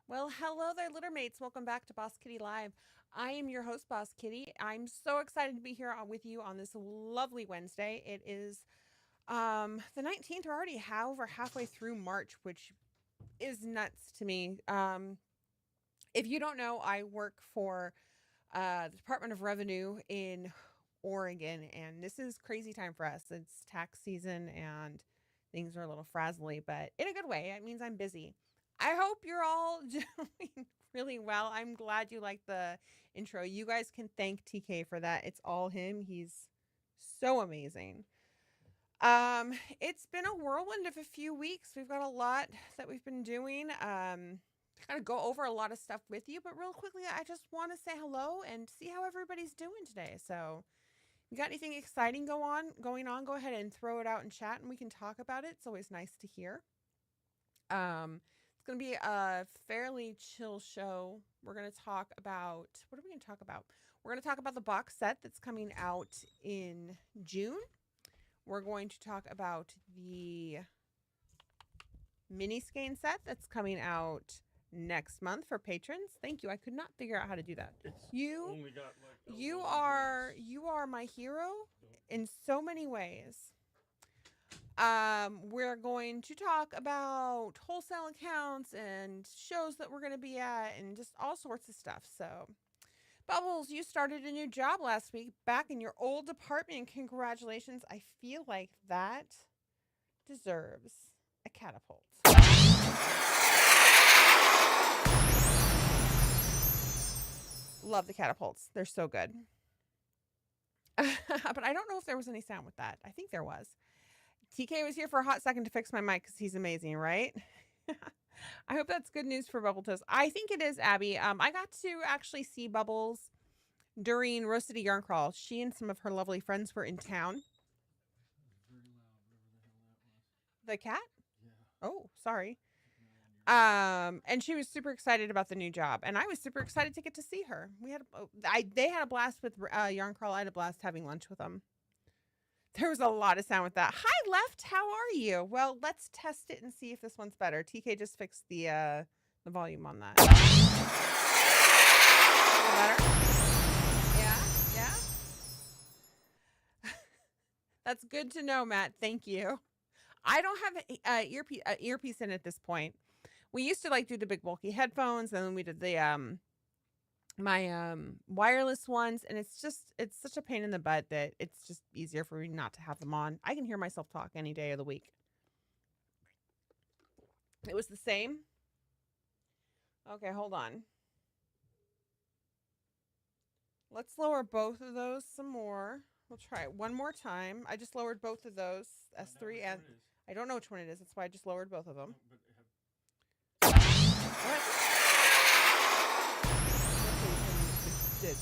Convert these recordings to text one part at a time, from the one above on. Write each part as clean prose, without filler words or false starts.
Well, hello there, litter mates. Welcome back to Boss Kitty Live. I am your host, Boss Kitty. I'm so excited to be here with you on this lovely Wednesday. It is the 19th. We're already over halfway through March, which is nuts to me. If you don't know, I work for the Department of Revenue in Oregon, and this is crazy time for us. It's tax season, and things are a little frazzly, but in a good way. It means I'm busy. I hope you're all doing really well. I'm glad you liked the intro. You guys can thank TK for that. It's all him. He's so amazing. It's been a whirlwind of a few weeks. We've got a lot that we've been doing. Kind of go over a lot of stuff with you, but real quickly, I just want to say hello and see how everybody's doing today. So, you got anything exciting going on? Go ahead and throw it out in chat, and we can talk about it. It's always nice to hear. It's going to be a fairly chill show. We're going to talk about what are we going to talk about? We're going to talk about the box set that's coming out in June. We're going to talk about the mini skein set that's coming out next month for patrons. Thank you. I could not figure out how to do that. You only got like you are my hero in so many ways. We're going to talk about wholesale accounts and shows that we're going to be at and just all sorts of stuff. So, Bubbles, you started a new job last week back in your old department. Congratulations. I feel like that deserves a catapult. Love the catapults. They're so good. But I don't know if there was any sound with that. I think there was. TK was here for a hot second to fix my mic because he's amazing, right? I hope that's good news for Bubble Toast. I think it is, Abby. I got to actually see Bubbles during Roasted Yarn Crawl. She and some of her lovely friends were in town. The cat? Yeah. Oh, sorry. And she was super excited about the new job, and I was super excited to get to see her. They had a blast with Yarn Crawl. I had a blast having lunch with them. There was a lot of sound with that. Hi, Left. How are you? Well, let's test it and see if this one's better. TK just fixed the volume on that. Better? Yeah. That's good to know, Matt. Thank you. I don't have an earpiece in at this point. We used to do the big bulky headphones, and then we did the my wireless ones, and it's such a pain in the butt that it's just easier for me not to have them on. I can hear myself talk any day of the week. It was the same. Okay, hold on. Let's lower both of those some more. We'll try it one more time. I just lowered both of those, S3 and I don't know which one it is. That's why I just lowered both of them. What? Did.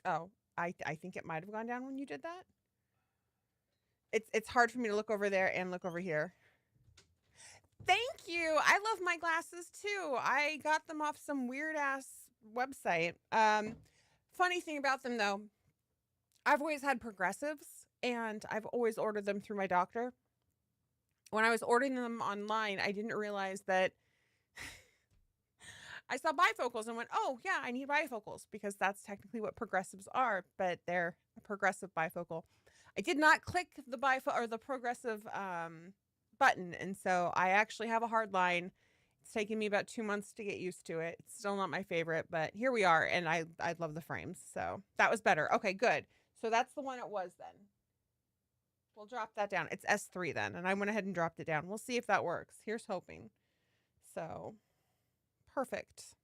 Oh, I think it might have gone down when you did that. It's hard for me to look over there and look over here. Thank you. I love my glasses too. I got them off some weird ass website. Funny thing about them though, I've always had progressives and I've always ordered them through my doctor. When I was ordering them online, I didn't realize that I saw bifocals and went, oh, yeah, I need bifocals because that's technically what progressives are, but they're a progressive bifocal. I did not click the progressive button, and so I actually have a hard line. It's taken me about 2 months to get used to it. It's still not my favorite, but here we are, and I love the frames, so that was better. Okay, good. So that's the one it was then. We'll drop that down. It's S3 then, and I went ahead and dropped it down. We'll see if that works. Here's hoping. So, perfect.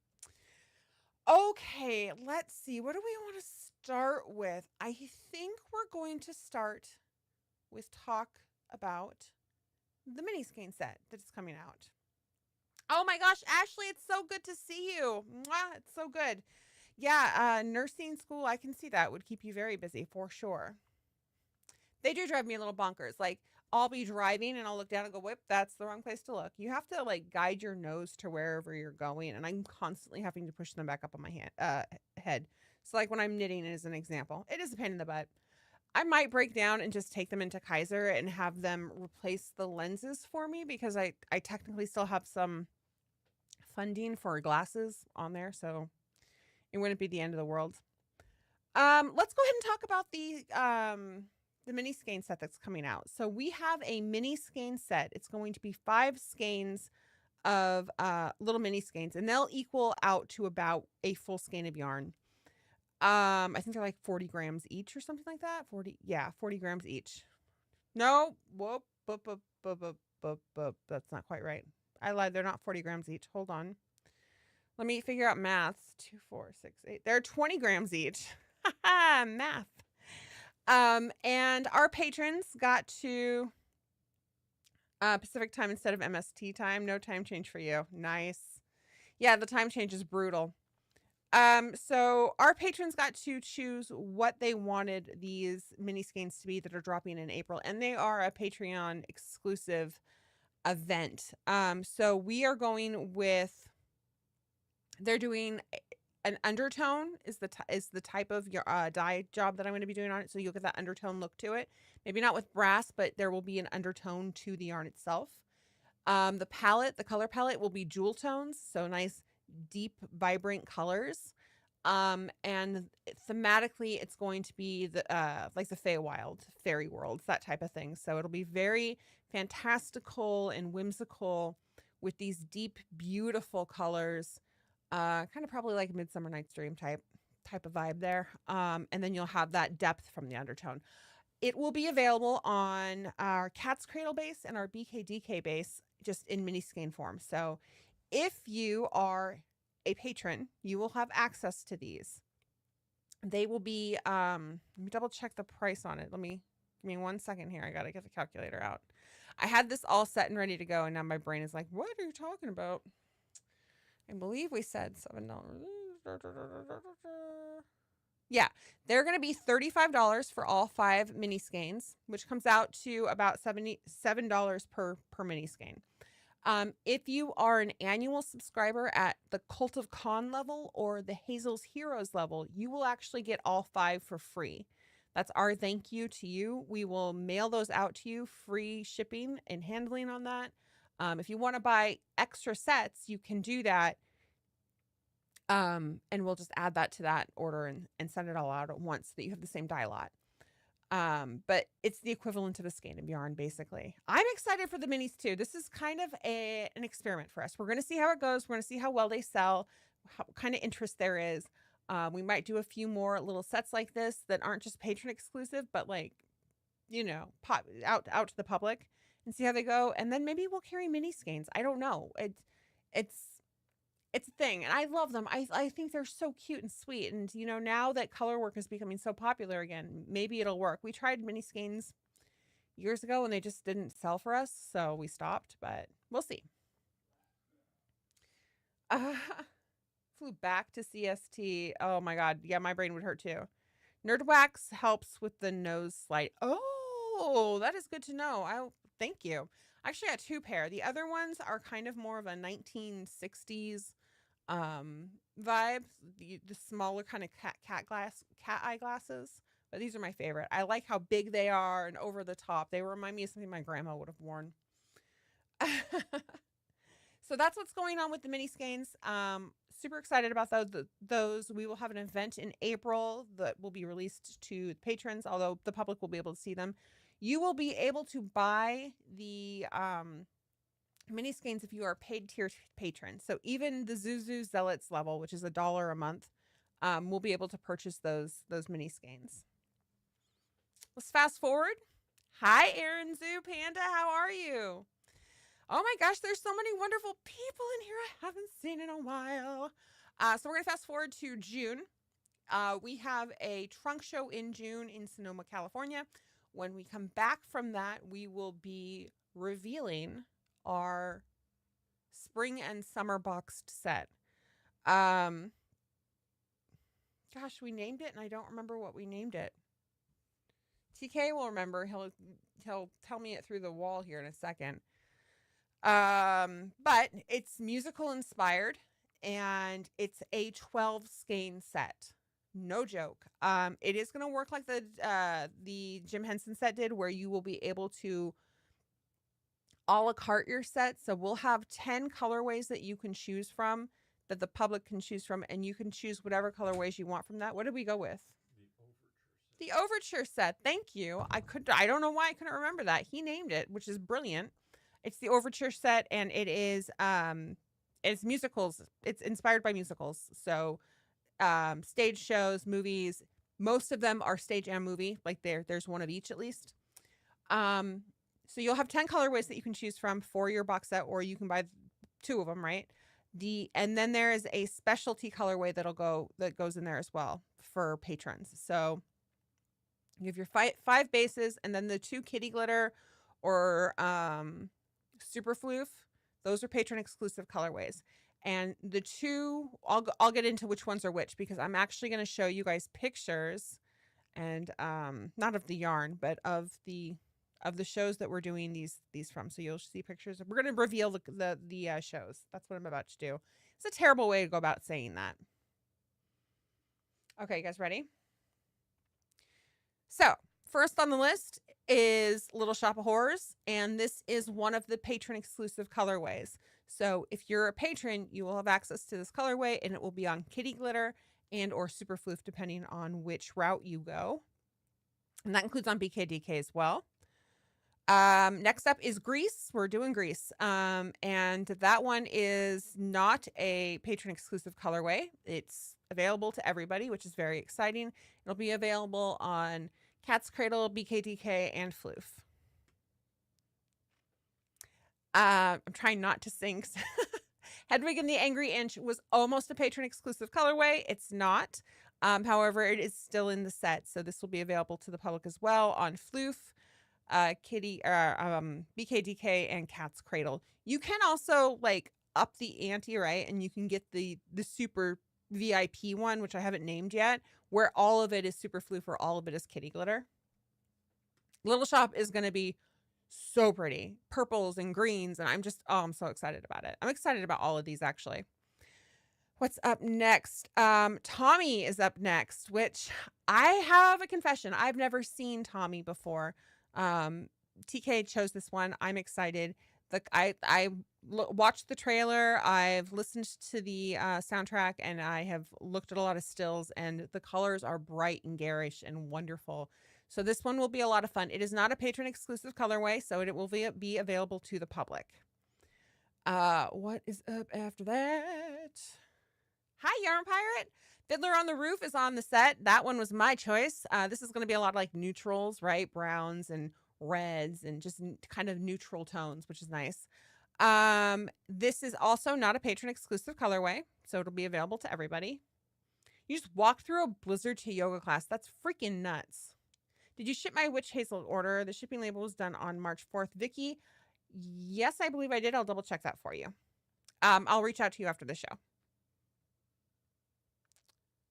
Okay, let's see. What do we want to start with? I think we're going to start with talk about the mini skein set that is coming out. Oh my gosh, Ashley, it's so good to see you. Mwah, it's so good. Yeah, nursing school, I can see that would keep you very busy for sure. They do drive me a little bonkers. Like, I'll be driving and I'll look down and go, whip, that's the wrong place to look. You have to guide your nose to wherever you're going. And I'm constantly having to push them back up on my head. So when I'm knitting as an example, it is a pain in the butt. I might break down and just take them into Kaiser and have them replace the lenses for me because I technically still have some funding for glasses on there, so it wouldn't be the end of the world. Let's go ahead and talk about the mini skein set that's coming out. So we have a mini skein set. It's going to be 5 skeins of little mini skeins, and they'll equal out to about a full skein of yarn. I think they're like 40 grams each or something like that. 40 grams each. No, whoop, that's not quite right. I lied. They're not 40 grams each. Hold on. Let me figure out maths. 2, 4, 6, 8. They're 20 grams each. Math. And our patrons got to Pacific time instead of MST time. No time change for you. Nice. Yeah, the time change is brutal. So our patrons got to choose what they wanted these mini skeins to be that are dropping in April, and they are a Patreon exclusive event. So we are going with, they're doing an undertone is the type of your dye job that I'm going to be doing on it. So you'll get that undertone look to it. Maybe not with brass, but there will be an undertone to the yarn itself. The color palette will be jewel tones. So nice, deep, vibrant colors. And thematically, it's going to be the like the Feywild, fairy worlds, that type of thing. So it'll be very fantastical and whimsical with these deep, beautiful colors. Kind of probably like Midsummer Night's Dream type of vibe there. And then you'll have that depth from the undertone. It will be available on our Cat's Cradle base and our BKDK base, just in mini skein form. So if you are a patron, you will have access to these. They will be, let me double check the price on it. Give me 1 second here. I got to get the calculator out. I had this all set and ready to go, and now my brain is like, what are you talking about? I believe we said $7. Yeah, they're going to be $35 for all 5 mini skeins, which comes out to about $77 per mini skein. If you are an annual subscriber at the Cult of Con level or the Hazel's Heroes level, you will actually get all 5 for free. That's our thank you to you. We will mail those out to you, free shipping and handling on that. If you want to buy extra sets, you can do that. And we'll just add that to that order and send it all out at once so that you have the same dye lot. But it's the equivalent of a skein of yarn, basically. I'm excited for the minis too. This is kind of an experiment for us. We're going to see how it goes. We're going to see how well they sell, what kind of interest there is. We might do a few more little sets like this that aren't just patron exclusive, but like, pop out to the public and see how they go. And then maybe we'll carry mini skeins. I don't know. It's a thing, and I love them. I think they're so cute and sweet. And now that color work is becoming so popular again, maybe it'll work. We tried mini skeins years ago and they just didn't sell for us, so we stopped, but we'll see. Flew back to CST. Oh my god, yeah, my brain would hurt too. Nerdwax helps with the nose slide. Oh, that is good to know. Thank you. I actually got 2 pair. The other ones are kind of more of a 1960s vibe. The smaller kind of cat eye glasses. But these are my favorite. I like how big they are and over the top. They remind me of something my grandma would have worn. So that's what's going on with the mini skeins. Super excited about those. We will have an event in April that will be released to patrons, although the public will be able to see them. You will be able to buy the mini skeins if you are a paid tier patron. So even the Zuzu Zealots level, which is $1 a month, will be able to purchase those mini skeins. Let's fast forward. Hi, Aaron Zoo Panda. How are you? Oh my gosh, there's so many wonderful people in here I haven't seen in a while. So we're going to fast forward to June. We have a trunk show in June in Sonoma, California. When we come back from that, we will be revealing our spring and summer boxed set. Gosh, we named it and I don't remember what we named it. TK will remember. He'll tell me it through the wall here in a second. But it's musical inspired and it's a 12 skein set. No joke. It is going to work like the Jim Henson set did, where you will be able to a la carte your set. So we'll have 10 colorways that you can choose from, that the public can choose from, and you can choose whatever colorways you want from that. What did we go with? The Overture set. Thank you. I don't know why I couldn't remember that. He named it, which is brilliant. It's the Overture set, and it's musicals. It's inspired by musicals. So stage shows, movies. Most of them are stage and movie. Like there's one of each at least. So you'll have 10 colorways that you can choose from for your box set, or you can buy 2 of them, right? And then there is a specialty colorway that goes in there as well for patrons. So you have your five bases, and then the 2 kitty glitter or super floof. Those are patron exclusive colorways. And the 2, I'll get into which ones are which, because I'm actually going to show you guys pictures, and not of the yarn, but of the shows that we're doing these from. So you'll see pictures. We're going to reveal the shows. That's what I'm about to do. It's a terrible way to go about saying that. Okay, you guys ready? So first on the list is Little Shop of Horrors, and this is one of the patron exclusive colorways. So if you're a patron, you will have access to this colorway, and it will be on kitty glitter and or super floof, depending on which route you go. And that includes on BKDK as well. Next up is Grease. We're doing Grease. And that one is not a patron exclusive colorway. It's available to everybody, which is very exciting. It'll be available on Cat's Cradle, BKDK, and Floof. I'm trying not to sing. Hedwig and the Angry Inch was almost a patron exclusive colorway. It's not. However, it is still in the set. So this will be available to the public as well on Floof, BKDK, and Cat's Cradle. You can also like up the ante, right? And you can get the super VIP one, which I haven't named yet, where all of it is super floof or all of it is kitty glitter. Little Shop is going to be so pretty. Purples and greens, and I'm so excited about it. I'm excited about all of these, actually. What's up next? Tommy is up next, which I have a confession. I've never seen Tommy before. TK chose this one. I'm excited. I watched the trailer. I've listened to the soundtrack, and I have looked at a lot of stills, and the colors are bright and garish and wonderful. So this one will be a lot of fun. It is not a patron exclusive colorway, so it will be available to the public. What is up after that? Hi, Yarn Pirate. Fiddler on the Roof is on the set. That one was my choice. This is going to be a lot of like neutrals, right? Browns and reds and just kind of neutral tones, which is nice. This is also not a patron exclusive colorway, so it'll be available to everybody. You just walk through a blizzard to yoga class. That's freaking nuts. Did you ship my witch hazel order? The shipping label was done on March 4th. Vicky, yes, I believe I did. I'll double check that for you. I'll reach out to you after the show.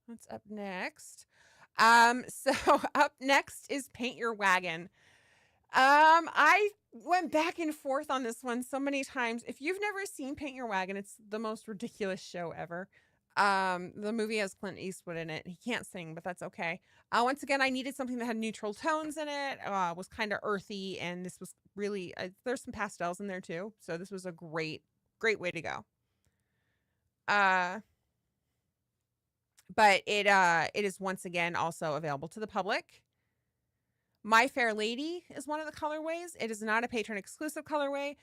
What's up next? So up next is Paint Your Wagon. I went back and forth on this one so many times. If you've never seen Paint Your Wagon, it's the most ridiculous show ever. The movie has Clint Eastwood in it. He can't sing, but that's okay. Once again, I needed something that had neutral tones in it, was kind of earthy, and this was really, there's some pastels in there too. So this was a great way to go. But it is once again also available to the public. My Fair Lady is one of the colorways. It is not a patron exclusive colorway.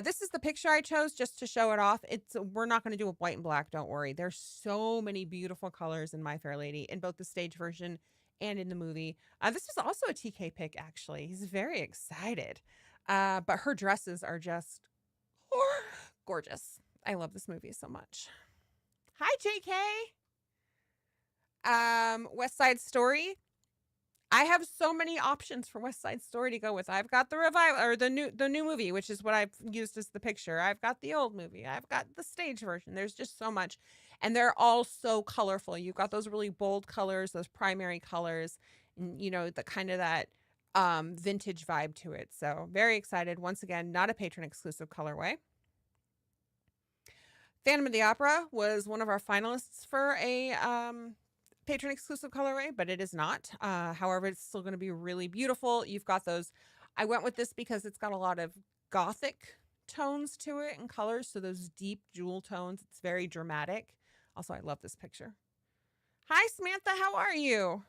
This is the picture I chose just to show it off. We're not going to do a white and black. Don't worry. There's so many beautiful colors in My Fair Lady in both the stage version and in the movie. This was also a TK pick, actually. He's very excited. But her dresses are just gorgeous. I love this movie so much. Hi, JK. West Side Story. I have so many options for West Side Story to go with. I've got the revival or the new movie, which is what I've used as the picture. I've got the old movie. I've got the stage version. There's just so much, and they're all so colorful. You've got those really bold colors, those primary colors, and the kind of that vintage vibe to it. So very excited. Once again, not a patron exclusive colorway. Phantom of the Opera was one of our finalists for a patron exclusive colorway, but it is not. However, it's still going to be really beautiful. You've got those. I went with this because it's got a lot of gothic tones to it and colors. So those deep jewel tones. It's very dramatic. Also, I love this picture. Hi, Samantha. How are you?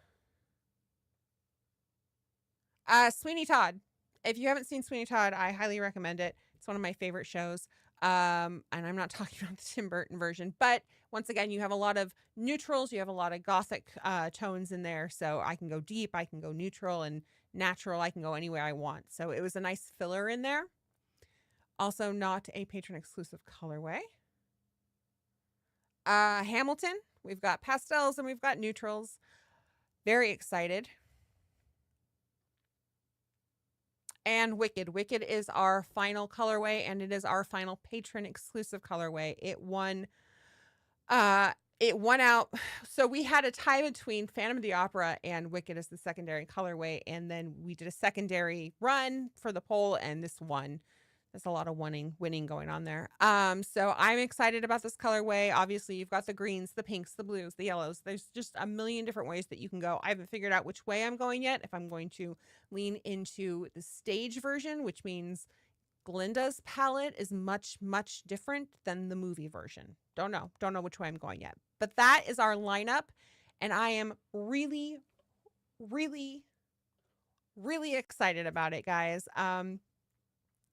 Sweeney Todd. If you haven't seen Sweeney Todd, I highly recommend it. It's one of my favorite shows. And I'm not talking about the Tim Burton version, but once again, you have a lot of neutrals. You have a lot of gothic tones in there. So I can go deep, I can go neutral and natural. I can go anywhere I want. So it was a nice filler in there. Also not a patron exclusive colorway. Hamilton, we've got pastels and we've got neutrals. Very excited. And Wicked. Wicked is our final colorway, and it is our final patron exclusive colorway. It won out. So we had a tie between Phantom of the Opera and Wicked as the secondary colorway, and then we did a secondary run for the poll, and this won. There's a lot of winning going on there. So I'm excited about this colorway. Obviously, you've got the greens, the pinks, the blues, the yellows. There's just a million different ways that you can go. I haven't figured out which way I'm going yet. If I'm going to lean into the stage version, which means Glinda's palette is much, much different than the movie version. Don't know which way I'm going yet. But that is our lineup, and I am really, really, really excited about it, guys.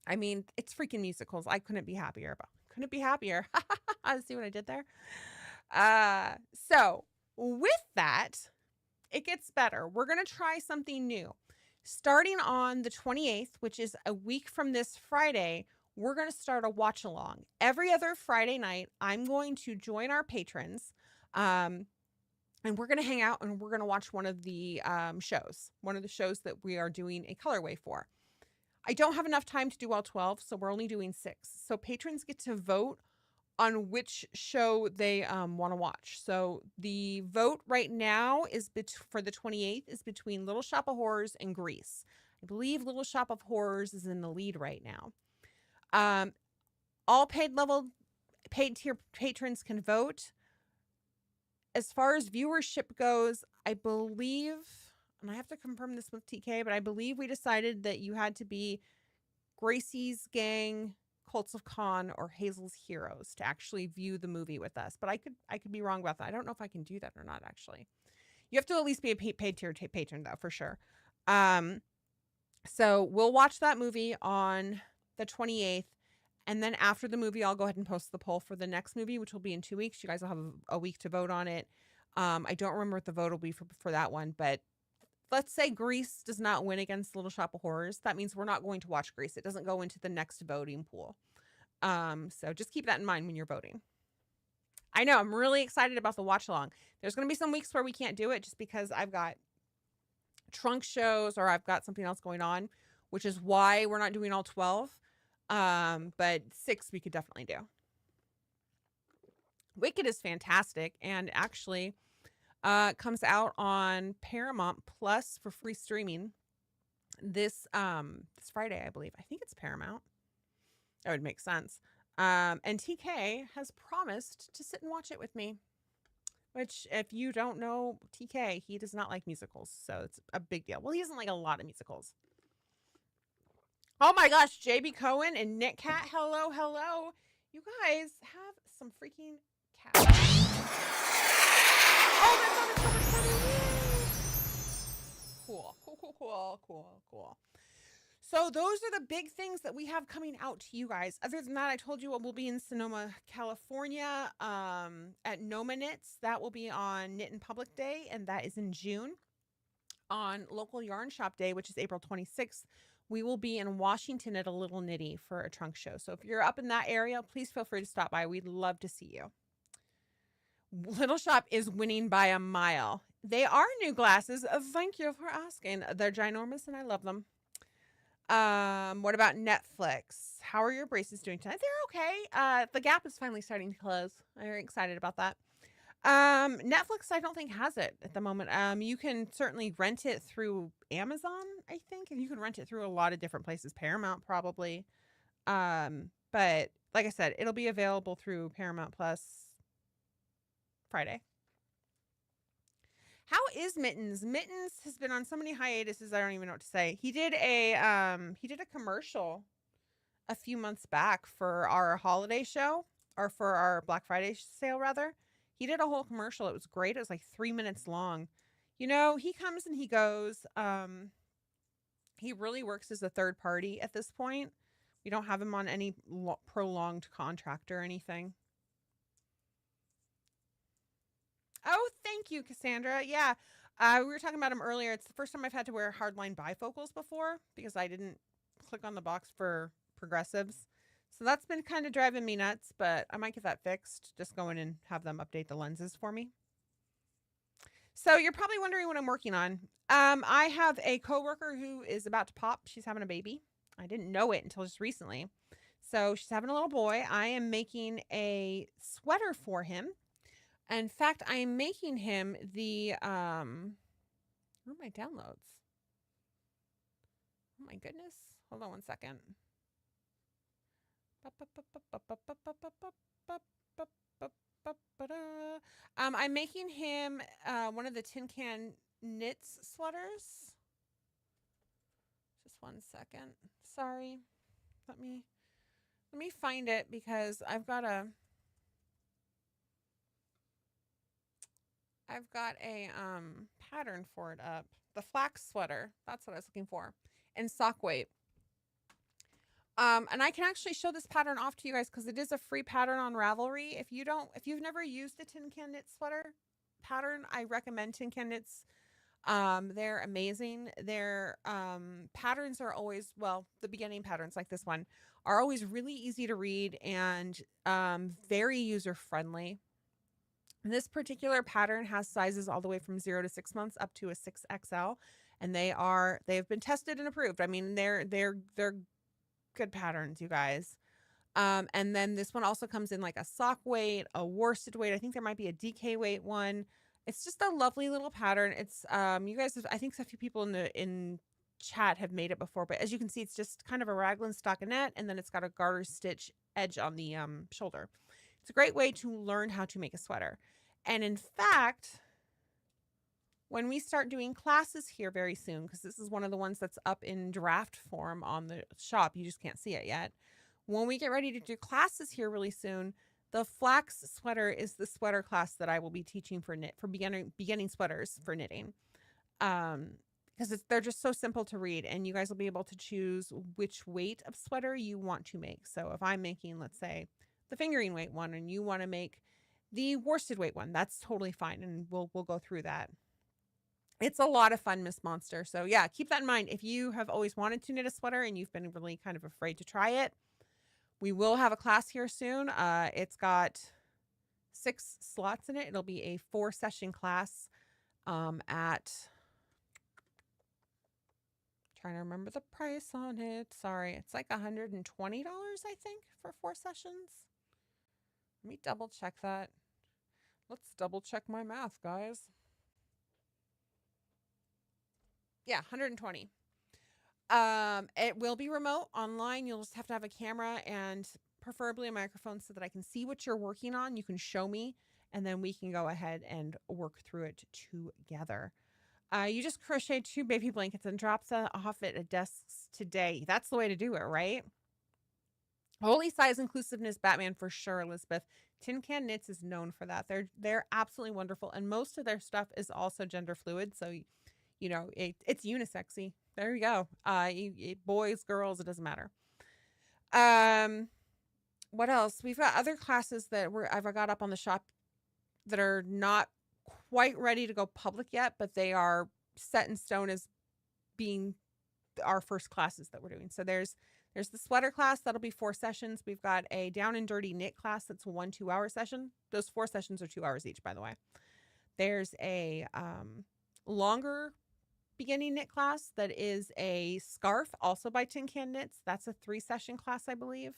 I mean, it's freaking musicals. I couldn't be happier. See what I did there? So with that, it gets better. We're going to try something new. Starting on the 28th, which is a week from this Friday, we're going to start a watch along. Every other Friday night, I'm going to join our patrons, and we're going to hang out and we're going to watch one of the shows that we are doing a colorway for. I don't have enough time to do all 12, so we're only doing 6. So patrons get to vote on which show they want to watch. So the vote right now is for the 28th is between Little Shop of Horrors and Grease. I believe Little Shop of Horrors is in the lead right now. All paid tier patrons can vote. As far as viewership goes, I believe, and I have to confirm this with TK, but I believe we decided that you had to be Gracie's Gang, Cults of Con, or Hazel's Heroes to actually view the movie with us. But I could be wrong about that. I don't know if I can do that or not, actually. You have to at least be a paid tier patron, though, for sure. So we'll watch that movie on the 28th. And then after the movie, I'll go ahead and post the poll for the next movie, which will be in 2 weeks. You guys will have a week to vote on it. I don't remember what the vote will be for that one, but let's say Grease does not win against Little Shop of Horrors. That means we're not going to watch Grease. It doesn't go into the next voting pool. So just keep that in mind when you're voting. I know, I'm really excited about the watch along. There's going to be some weeks where we can't do it just because I've got trunk shows or I've got something else going on, which is why we're not doing all 12. But 6 we could definitely do. Wicked is fantastic and actually comes out on Paramount Plus for free streaming this Friday, I believe. I think it's Paramount. That would make sense. And TK has promised to sit and watch it with me, which if you don't know TK, he does not like musicals. So it's a big deal. Well, he doesn't like a lot of musicals. Oh my gosh, JB Cohen and Nick Cat. Hello, hello. You guys have some freaking cats. Oh, that sounded so much fun. Cool. So those are the big things that we have coming out to you guys. Other than that, I told you we'll be in Sonoma, California, at Noma Knits. That will be on Knit in Public Day, and that is in June. On Local Yarn Shop Day, which is April 26th, we will be in Washington at a Little Knitty for a trunk show. So if you're up in that area, please feel free to stop by. We'd love to see you. Little Shop is winning by a mile. They are new glasses. Thank you for asking. They're ginormous and I love them. What about Netflix? How are your braces doing tonight? They're okay. The gap is finally starting to close. I'm very excited about that. Netflix, I don't think has it at the moment. You can certainly rent it through Amazon, I think, and you can rent it through a lot of different places. Paramount probably. But like I said, it'll be available through Paramount Plus Friday. How is Mittens? Mittens has been on so many hiatuses, I don't even know what to say. He did a commercial a few months back for our holiday show, or for our Black Friday sale rather. He did a whole commercial. It was great. It was like 3 minutes long. You know, he comes and he goes. He really works as a third party at this point. We don't have him on any prolonged contract or anything. Oh, thank you, Cassandra. Yeah, we were talking about him earlier. It's the first time I've had to wear hardline bifocals before because I didn't click on the box for progressives. So that's been kind of driving me nuts, but I might get that fixed. Just go in and have them update the lenses for me. So you're probably wondering what I'm working on. I have a coworker who is about to pop. She's having a baby. I didn't know it until just recently. So she's having a little boy. I am making a sweater for him. In fact, I am making him the where are my downloads? Oh my goodness. Hold on one second. I'm making him one of the tin can knits sweaters. Just one second. Sorry. Let me find it because I've got a pattern for it up. The flax sweater. That's what I was looking for. And sock weight. And I can actually show this pattern off to you guys because it is a free pattern on Ravelry. If you've never used the Tin Can Knit sweater pattern, I recommend Tin Can Knits. They're amazing. Their patterns are always, well, the beginning patterns like this one are always really easy to read and very user friendly. This particular pattern has sizes all the way from 0 to 6 months up to a 6XL, and they have been tested and approved. I mean, they're good patterns, you guys. And then this one also comes in like a sock weight, a worsted weight. I think there might be a DK weight one. It's just a lovely little pattern. It's you guys I think a few people in chat have made it before, but as you can see, it's just kind of a raglan stockinette, and then it's got a garter stitch edge on the shoulder. It's a great way to learn how to make a sweater. And in fact, when we start doing classes here very soon, because this is one of the ones that's up in draft form on the shop, you just can't see it yet. When we get ready to do classes here really soon, the flax sweater is the sweater class that I will be teaching for beginning sweaters for knitting. Because they're just so simple to read, and you guys will be able to choose which weight of sweater you want to make. So if I'm making, let's say, the fingering weight one, and you want to make the worsted weight one, that's totally fine, and we'll go through that. It's a lot of fun, Miss Monster. So yeah, keep that in mind. If you have always wanted to knit a sweater and you've been really kind of afraid to try it, we will have a class here soon. It's got 6 slots in it. It'll be a 4-session class at, trying to remember the price on it. Sorry, it's like $120, I think, for 4 sessions. Let me double check that. Let's double check my math, guys. Yeah, 120. It will be remote online. You'll just have to have a camera and preferably a microphone so that I can see what you're working on. You can show me, and then we can go ahead and work through it together. You just crocheted 2 baby blankets and dropped them off at a desk today. That's the way to do it, right? Holy size inclusiveness, Batman, for sure, Elizabeth. Tin Can Knits is known for that. They're absolutely wonderful, and most of their stuff is also gender fluid. So, you know, it's unisexy. There you go. Boys, girls, it doesn't matter. What else? We've got other classes that I've got up on the shop that are not quite ready to go public yet, but they are set in stone as being our first classes that we're doing. So there's the sweater class. That'll be 4 sessions. We've got a down and dirty knit class. That's a 1 2-hour session. Those 4 sessions are 2 hours each, by the way. There's a longer beginning knit class that is a scarf, also by Tin Can Knits. That's a 3-session class, I believe.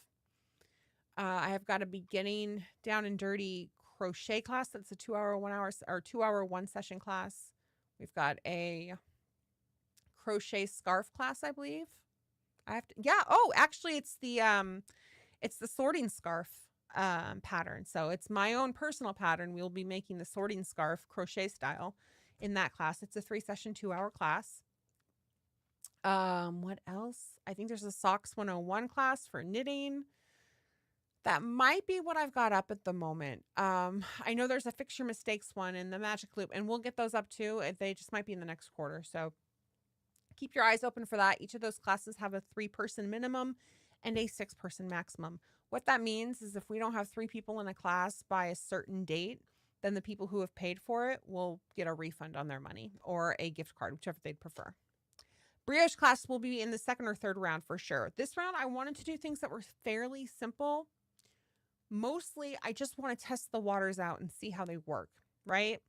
I have got a beginning down and dirty crochet class. That's a 2-hour, 2-hour 1-session class. We've got a crochet scarf class, I believe. Actually it's the sorting scarf pattern. So it's my own personal pattern. We'll be making the sorting scarf crochet style in that class. It's a 3-session, 2-hour class. What else? I think there's a Socks 101 class for knitting. That might be what I've got up at the moment. I know there's a Fix Your Mistakes one in the Magic Loop, and we'll get those up too. They just might be in the next quarter. So keep your eyes open for that. Each of those classes have a 3-person minimum and a 6-person maximum. What that means is if we don't have 3 people in a class by a certain date, then the people who have paid for it will get a refund on their money or a gift card, whichever they'd prefer. Brioche class will be in the second or third round for sure. This round, I wanted to do things that were fairly simple. Mostly, I just want to test the waters out and see how they work, right?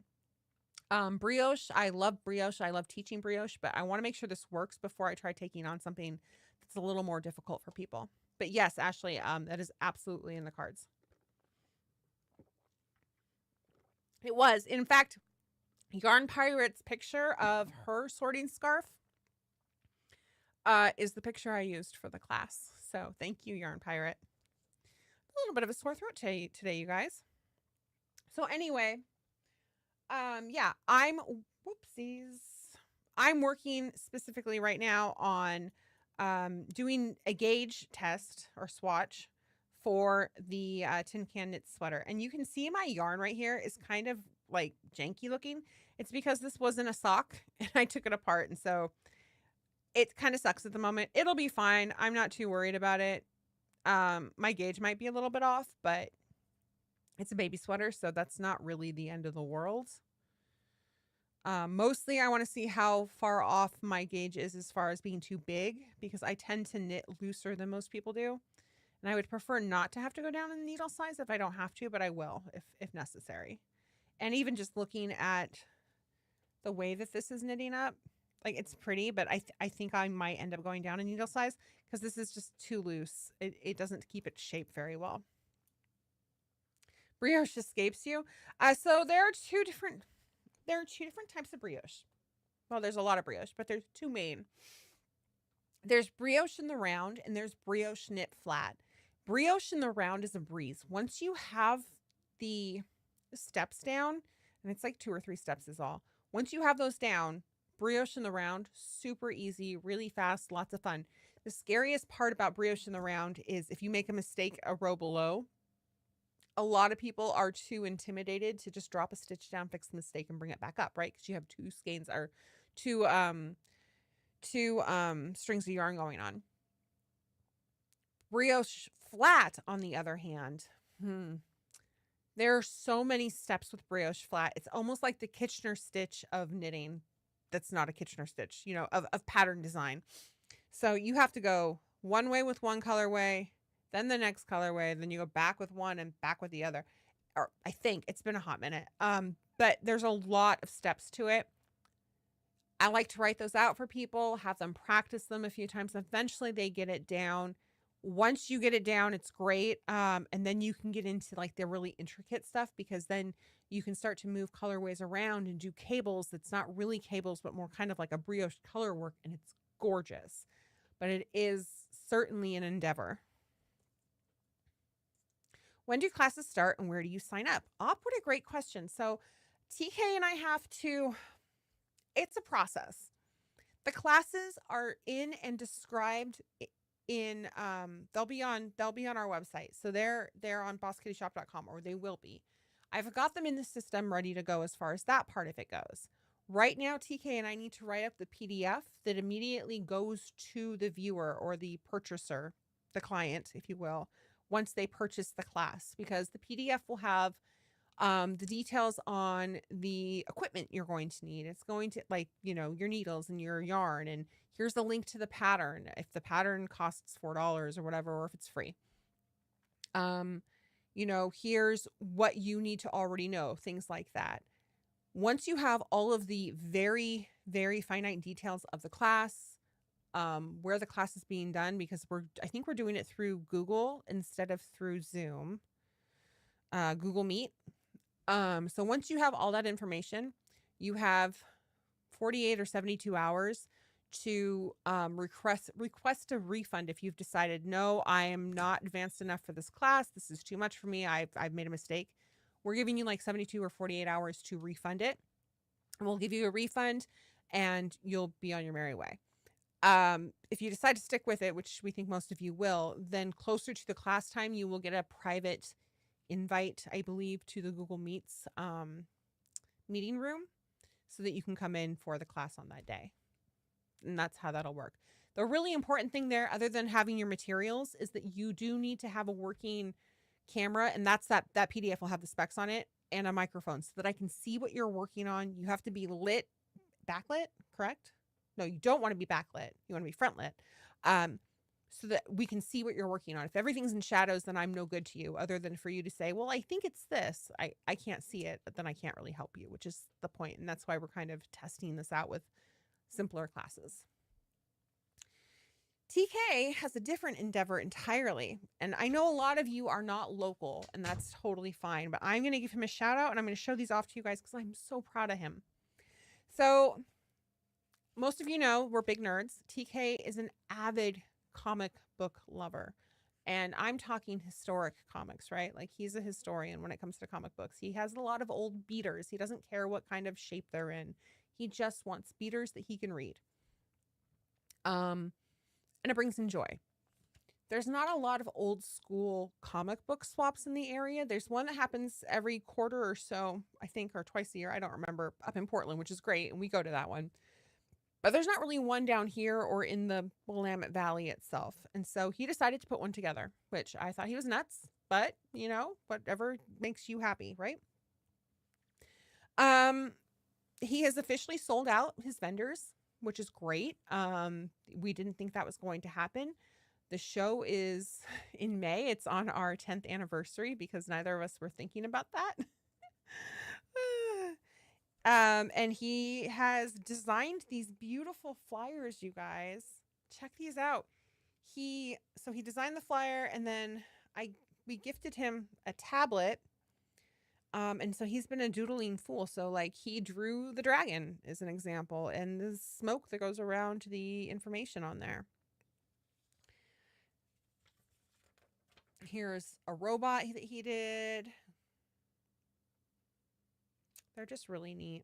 Brioche, I love brioche. I love teaching brioche, but I want to make sure this works before I try taking on something that's a little more difficult for people. But yes, Ashley, that is absolutely in the cards. It was. In fact, Yarn Pirate's picture of her sorting scarf is the picture I used for the class. So thank you, Yarn Pirate. A little bit of a sore throat today, you guys. So anyway, yeah, whoopsies. I'm working specifically right now on doing a gauge test or swatch for the Tin Can Knit sweater. And you can see my yarn right here is kind of like janky looking. It's because this wasn't a sock and I took it apart. And so it kind of sucks at the moment. It'll be fine. I'm not too worried about it. My gauge might be a little bit off, but it's a baby sweater, so that's not really the end of the world. Mostly I want to see how far off my gauge is as far as being too big, because I tend to knit looser than most people do. And I would prefer not to have to go down in needle size if I don't have to, but I will if necessary. And even just looking at the way that this is knitting up, like it's pretty, but I think I might end up going down in needle size because this is just too loose. It doesn't keep its shape very well. Brioche escapes you. So there are two different types of brioche. Well, there's a lot of brioche, but there's two main. There's brioche in the round and there's brioche knit flat. Brioche in the round is a breeze. Once you have the steps down, and it's like 2 or 3 steps is all. Once you have those down, brioche in the round, super easy, really fast, lots of fun. The scariest part about brioche in the round is if you make a mistake a row below, a lot of people are too intimidated to just drop a stitch down, fix the mistake, and bring it back up, right? Because you have 2 skeins or two strings of yarn going on. Brioche flat, on the other hand, there are so many steps with brioche flat. It's almost like the Kitchener stitch of knitting. That's not a Kitchener stitch, you know, of pattern design. So you have to go one way with one colorway, then the next colorway, then you go back with one and back with the other. Or I think it's been a hot minute. But there's a lot of steps to it. I like to write those out for people, have them practice them a few times. Eventually they get it down. Once you get it down, it's great. And then you can get into like the really intricate stuff, because then you can start to move colorways around and do cables that's not really cables, but more kind of like a brioche color work. And it's gorgeous, but it is certainly an endeavor. When do classes start and where do you sign up? What a great question. So TK and I have to, it's a process. The classes are in and described in, they'll be on our website. So they're on bosskittyshop.com, or they will be. I've got them in the system ready to go as far as that part of it goes. Right now, TK and I need to write up the PDF that immediately goes to the viewer or the purchaser, the client, if you will, once they purchase the class, because the PDF will have the details on the equipment you're going to need. It's going to, like, you know, your needles and your yarn, and here's the link to the pattern if the pattern costs $4 or whatever, or if it's free. You know, here's what you need to already know, things like that. Once you have all of the very, very finite details of the class, where the class is being done, because I think we're doing it through Google instead of through Zoom, Google Meet. So once you have all that information, you have 48 or 72 hours to request a refund if you've decided, no, I am not advanced enough for this class. This is too much for me. I've made a mistake. We're giving you like 72 or 48 hours to refund it. And we'll give you a refund and you'll be on your merry way. If you decide to stick with it, which we think most of you will, then closer to the class time, you will get a private invite, I believe, to the Google Meets meeting room so that you can come in for the class on that day. And that's how that'll work. The really important thing there, other than having your materials, is that you do need to have a working camera, and that's that PDF will have the specs on it, and a microphone so that I can see what you're working on. You have to be backlit, correct? No, you don't want to be backlit. You want to be front lit. So that we can see what you're working on. If everything's in shadows, then I'm no good to you, other than for you to say, well, I think it's this. I can't see it, but then I can't really help you, which is the point. And that's why we're kind of testing this out with simpler classes. TK has a different endeavor entirely. And I know a lot of you are not local, and that's totally fine, but I'm going to give him a shout out, and I'm going to show these off to you guys because I'm so proud of him. So most of you know we're big nerds. TK is an avid comic book lover. And I'm talking historic comics, right? Like, he's a historian when it comes to comic books. He has a lot of old beaters. He doesn't care what kind of shape they're in. He just wants beaters that he can read. And it brings him joy. There's not a lot of old school comic book swaps in the area. There's one that happens every quarter or so, I think, or twice a year. I don't remember, up in Portland, which is great. And we go to that one. But there's not really one down here or in the Willamette Valley itself. And so he decided to put one together, which I thought he was nuts. But, you know, whatever makes you happy, right? He has officially sold out his vendors, which is great. We didn't think that was going to happen. The show is in May. It's on our 10th anniversary because neither of us were thinking about that. And he has designed these beautiful flyers, you guys. Check these out. So he designed the flyer, and then we gifted him a tablet. And so he's been a doodling fool. So like, he drew the dragon as an example, and the smoke that goes around the information on there. Here's a robot that he did. They're just really neat.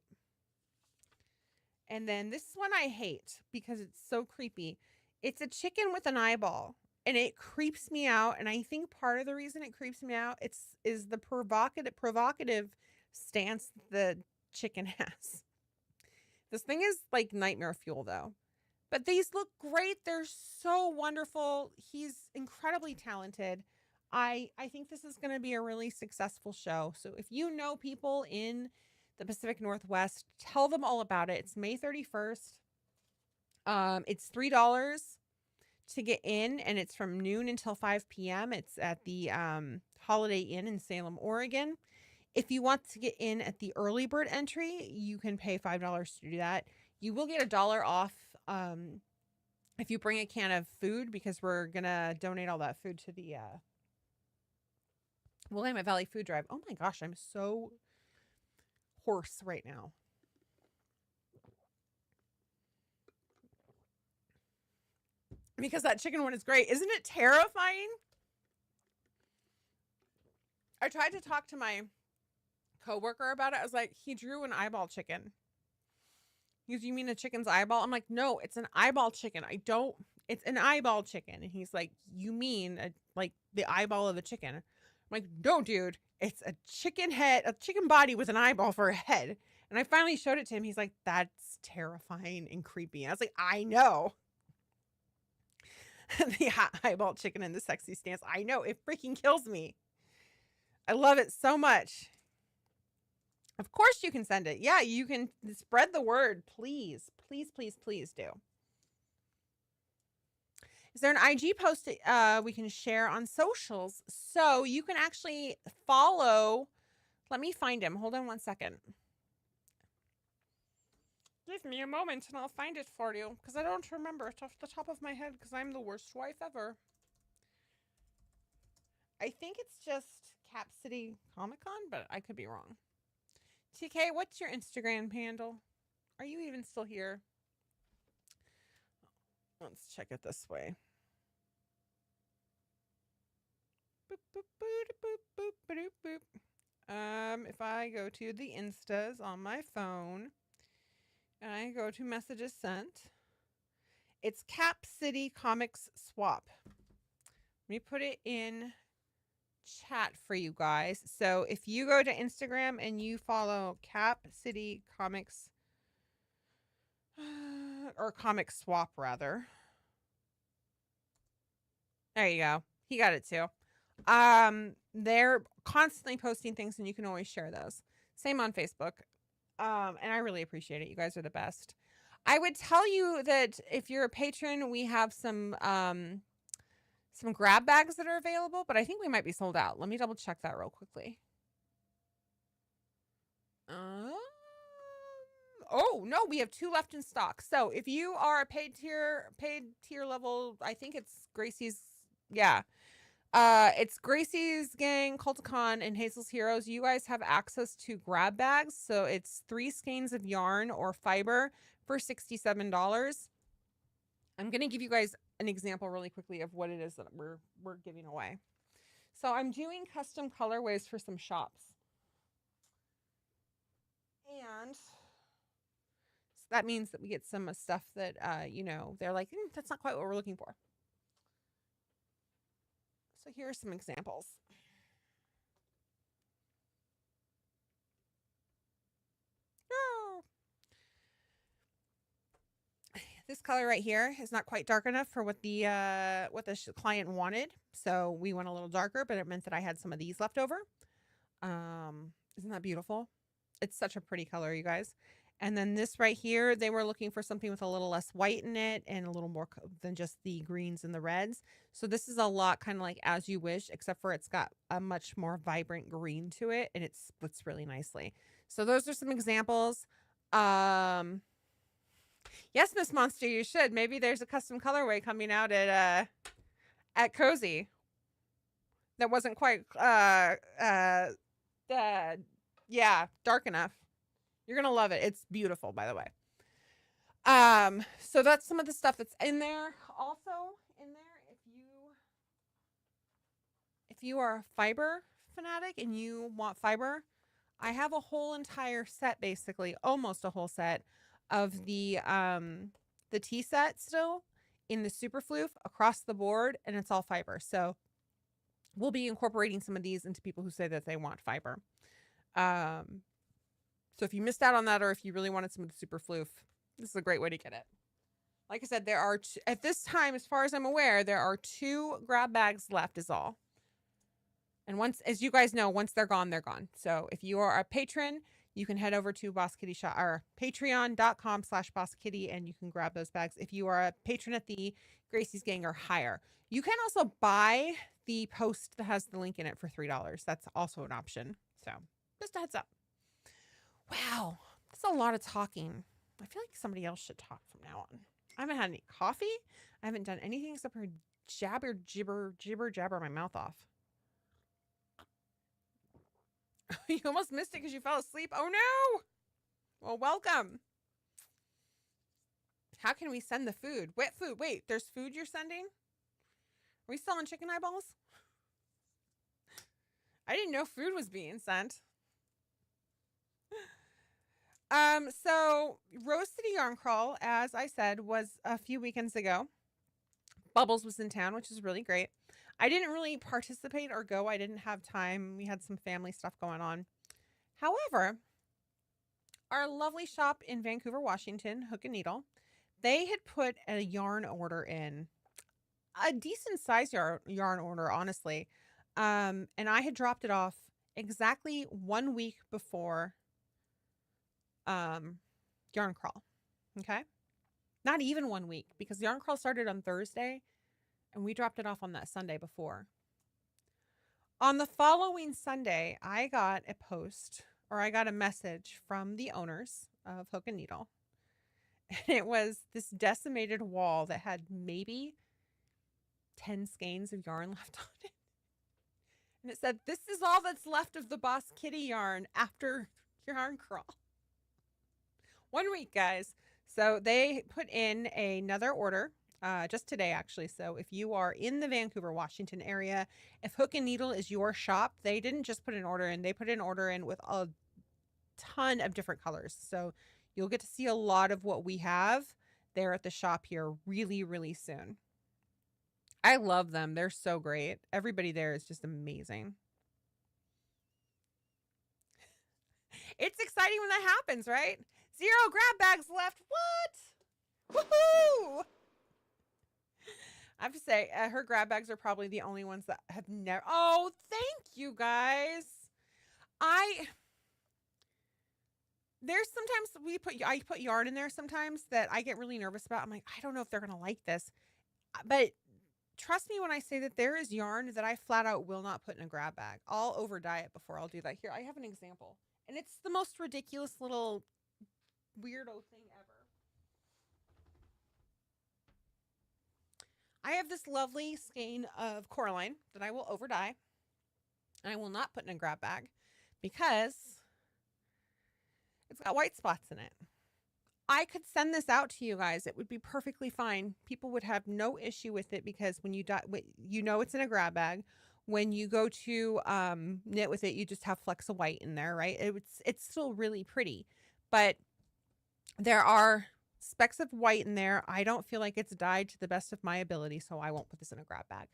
And then this one I hate because it's so creepy. It's a chicken with an eyeball, and it creeps me out. And I think part of the reason it creeps me out is the provocative stance the chicken has. This thing is like nightmare fuel, though. But these look great. They're so wonderful. He's incredibly talented. I think this is going to be a really successful show. So if you know people in the Pacific Northwest, tell them all about it. It's May 31st. It's $3 to get in, and it's from noon until 5 p.m. It's at the Holiday Inn in Salem, Oregon. If you want to get in at the early bird entry, you can pay $5 to do that. You will get $1 off if you bring a can of food, because we're going to donate all that food to the Willamette Valley Food Drive. Oh my gosh, I'm so hoarse right now. Because that chicken one is great. Isn't it terrifying? I tried to talk to my coworker about it. I was like, he drew an eyeball chicken. He goes, you mean a chicken's eyeball? I'm like, no, it's an eyeball chicken. It's an eyeball chicken. And he's like, you mean like the eyeball of a chicken? I'm like, no, dude, it's a chicken head, a chicken body with an eyeball for a head. And I finally showed it to him. He's like, that's terrifying and creepy. And I was like, I know. The hot eyeball chicken and the sexy stance. I know, it freaking kills me. I love it so much. Of course you can send it. Yeah, you can spread the word. Please, please, please, please do. Is there an IG post we can share on socials? So you can actually follow. Let me find him. Hold on one second. Give me a moment and I'll find it for you, because I don't remember it off the top of my head, because I'm the worst wife ever. I think it's just Cap City Comic Con, but I could be wrong. TK, what's your Instagram handle? Are you even still here? Let's check it this way. Boop, boop, boop, boop, boop, boop, boop. If I go to the Instas on my phone, and I go to messages sent, It's Cap City Comics Swap. Let me put it in chat for you guys. So if you go to Instagram and you follow Cap City Comics or Comic Swap rather. There you go. He got it too. They're constantly posting things and you can always share those. Same on Facebook. And I really appreciate it. You guys are the best. I would tell you that if you're a patron, we have some grab bags that are available, but I think we might be sold out. Let me double check that real quickly. Oh no, we have 2 left in stock. So if you are a paid tier level, I think it's Gracie's. Yeah. It's Gracie's Gang, Culticon, and Hazel's Heroes. You guys have access to grab bags. So it's 3 skeins of yarn or fiber for $67. I'm going to give you guys an example really quickly of what it is that we're giving away. So I'm doing custom colorways for some shops. And so that means that we get some stuff that, they're like, that's not quite what we're looking for. So here are some examples. Oh. This color right here is not quite dark enough for what the client wanted. So we went a little darker, but it meant that I had some of these left over. Isn't that beautiful? It's such a pretty color, you guys. And then this right here, they were looking for something with a little less white in it and a little more than just the greens and the reds. So this is a lot kind of like As You Wish, except for it's got a much more vibrant green to it and it splits really nicely. So those are some examples. Yes, Miss Monster, you should. Maybe there's a custom colorway coming out at Cozy that wasn't quite dark enough. You're gonna love it. It's beautiful, by the way. So that's some of the stuff that's in there. Also in there, if you are a fiber fanatic and you want fiber, I have a whole entire set, basically, almost a whole set of the tea set still in the super floof across the board, and it's all fiber. So we'll be incorporating some of these into people who say that they want fiber. So if you missed out on that, or if you really wanted some of the super floof, this is a great way to get it. Like I said, there are, at this time, as far as I'm aware, there are 2 grab bags left is all. And once, as you guys know, once they're gone, they're gone. So if you are a patron, you can head over to Boss Kitty Shop or patreon.com/Boss Kitty and you can grab those bags. If you are a patron at the Gracie's Gang or higher, you can also buy the post that has the link in it for $3. That's also an option. So just a heads up. Wow, that's a lot of talking. I feel like somebody else should talk from now on. I haven't had any coffee. I haven't done anything except for jabber my mouth off. You almost missed it because you fell asleep. Oh no! Well, welcome. How can we send the food? Wet food. Wait, there's food you're sending? Are we selling chicken eyeballs? I didn't know food was being sent. So Rose City Yarn Crawl, as I said, was a few weekends ago. Bubbles was in town, which is really great. I didn't really participate or go. I didn't have time. We had some family stuff going on. However, our lovely shop in Vancouver, Washington, Hook and Needle, they had put a yarn order in. A decent size yarn order, honestly. And I had dropped it off exactly 1 week before Yarn Crawl. Okay? Not even 1 week, because Yarn Crawl started on Thursday and we dropped it off on that Sunday before. On the following Sunday, I got a message from the owners of Hook and Needle. And it was this decimated wall that had maybe 10 skeins of yarn left on it. And it said, "This is all that's left of the Boss Kitty yarn after Yarn Crawl." 1 week, guys. So they put in another order just today, actually. So if you are in the Vancouver, Washington area, if Hook and Needle is your shop, they didn't just put an order in. They put an order in with a ton of different colors. So you'll get to see a lot of what we have. there at the shop here really, really soon. I love them. They're so great. Everybody there is just amazing. It's exciting when that happens, right? 0 grab bags left. What? Woohoo! I have to say, her grab bags are probably the only ones that have never. Oh, thank you guys. I there's sometimes I put yarn in there sometimes that I get really nervous about. I'm like, I don't know if they're gonna like this, but trust me when I say that there is yarn that I flat out will not put in a grab bag. I'll over dye it before I'll do that. Here, I have an example, and it's the most ridiculous little weirdo thing ever. I have this lovely skein of Coraline that I will over dye, and I will not put in a grab bag because it's got white spots in it. I could send this out to you guys. It would be perfectly fine. People would have no issue with it because when you dye, you know it's in a grab bag. When you go to knit with it, you just have flecks of white in there, right? It's still really pretty, but there are specks of white in there. I don't feel like it's dyed to the best of my ability, so I won't put this in a grab bag.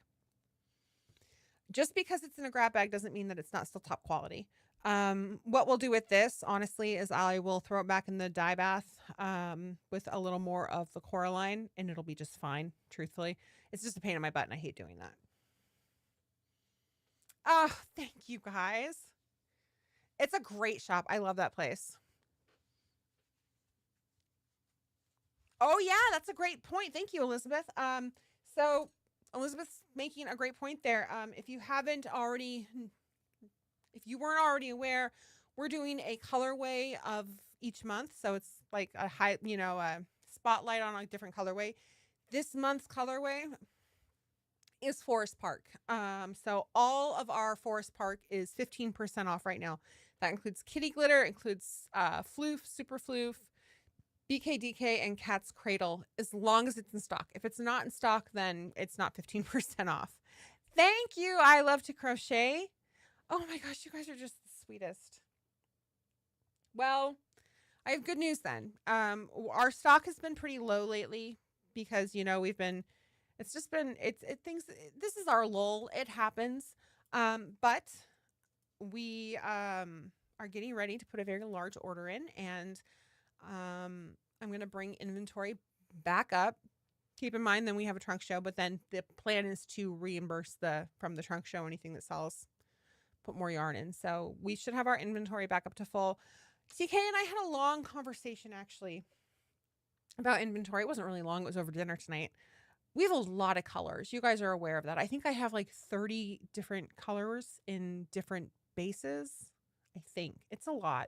Just because it's in a grab bag doesn't mean that it's not still top quality. What we'll do with this, honestly, is I will throw it back in the dye bath with a little more of the Coraline, and it'll be just fine, truthfully. It's just a pain in my butt, and I hate doing that. Oh, thank you, guys. It's a great shop. I love that place. Oh, yeah, that's a great point. Thank you, Elizabeth. So Elizabeth's making a great point there. If you weren't already aware, we're doing a colorway of each month. So it's like a a spotlight on a different colorway. This month's colorway is Forest Park. So all of our Forest Park is 15% off right now. That includes Kitty Glitter, includes Floof, Super Floof, BKDK, and Cat's Cradle, as long as it's in stock. If it's not in stock, then it's not 15% off. Thank you. I love to crochet. Oh my gosh, you guys are just the sweetest. Well, I have good news then. Our stock has been pretty low lately because, this is our lull. It happens. But we are getting ready to put a very large order in, and I'm going to bring inventory back up. Keep in mind, then we have a trunk show, but then the plan is to reimburse from the trunk show anything that sells, put more yarn in. So we should have our inventory back up to full. TK and I had a long conversation actually about inventory. It wasn't really long. It was over dinner tonight. We have a lot of colors. You guys are aware of that. I think I have like 30 different colors in different bases. I think it's a lot.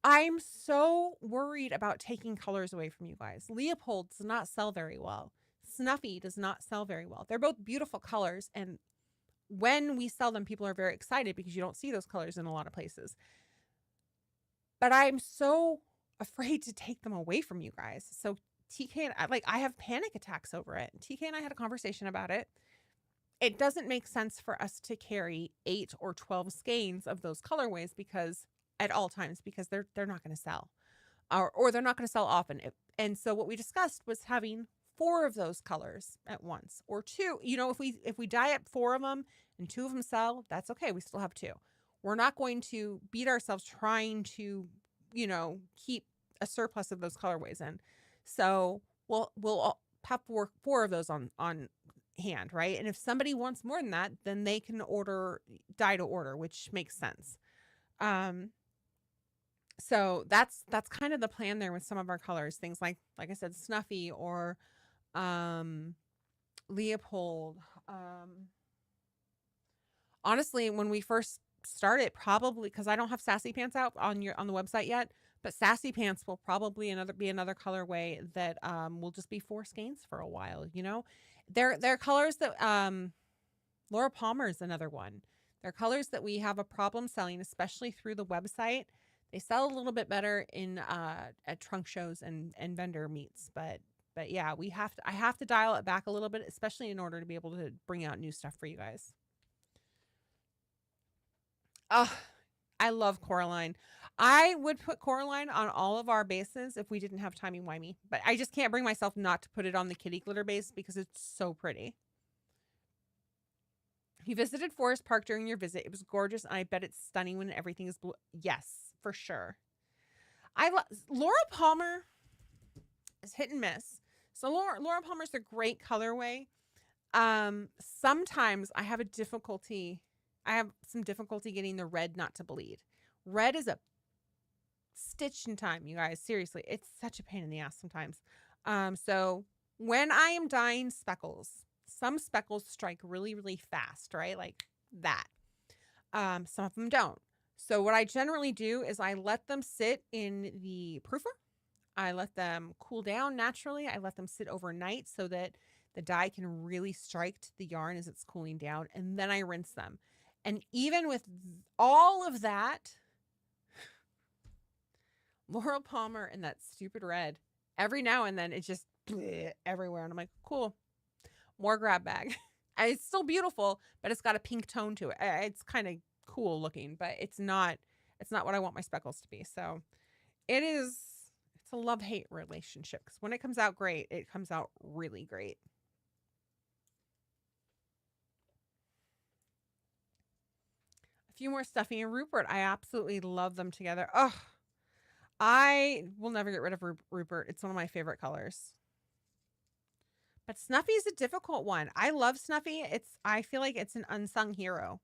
I'm so worried about taking colors away from you guys. Leopold does not sell very well. Snuffy does not sell very well. They're both beautiful colors, and when we sell them, people are very excited because you don't see those colors in a lot of places. But I'm so afraid to take them away from you guys. So TK and I have panic attacks over it. TK and I had a conversation about it. It doesn't make sense for us to carry 8 or 12 skeins of those colorways at all times, because they're not going to sell, or they're not going to sell often. And so what we discussed was having 4 of those colors at once, or 2. If we dye up 4 of them and 2 of them sell, that's okay. We still have 2. We're not going to beat ourselves trying to, keep a surplus of those colorways in. So we'll have 4 of those on hand, right? And if somebody wants more than that, then they can order dye to order, which makes sense. So that's kind of the plan there with some of our colors. Things like I said, Snuffy or Leopold. Honestly, when we first started, probably because I don't have Sassy Pants out on the website yet, but Sassy Pants will probably be another colorway that will just be 4 skeins for a while. They're colors that Laura Palmer is another one. They're colors that we have a problem selling, especially through the website. They sell a little bit better at trunk shows and vendor meets, but yeah, I have to dial it back a little bit, especially in order to be able to bring out new stuff for you guys. Oh, I love Coraline. I would put Coraline on all of our bases if we didn't have timey-wimey, but I just can't bring myself not to put it on the kitty glitter base because it's so pretty. You visited Forest Park during your visit. It was gorgeous, and I bet it's stunning when everything is blue. Yes, for sure. Laura Palmer is hit and miss. So Laura Palmer's a great colorway. Sometimes I have some difficulty getting the red not to bleed. Red is a stitch in time, you guys. Seriously, it's such a pain in the ass sometimes. So when I am dyeing speckles, some speckles strike really, really fast, right? Like that. Some of them don't. So what I generally do is I let them sit in the proofer. I let them cool down naturally. I let them sit overnight so that the dye can really strike to the yarn as it's cooling down. And then I rinse them. And even with all of that, Laura Palmer and that stupid red, every now and then it's just everywhere. And I'm like, cool, more grab bag. It's still beautiful, but it's got a pink tone to it. It's kind of cool looking, but it's not what I want my speckles to be. So it's a love-hate relationship, because when it comes out great, it comes out really great. A few more Stuffy and Rupert. I absolutely love them together. Oh, I will never get rid of Rupert. It's one of my favorite colors. But Snuffy is a difficult one. I love Snuffy. I feel like it's an unsung hero.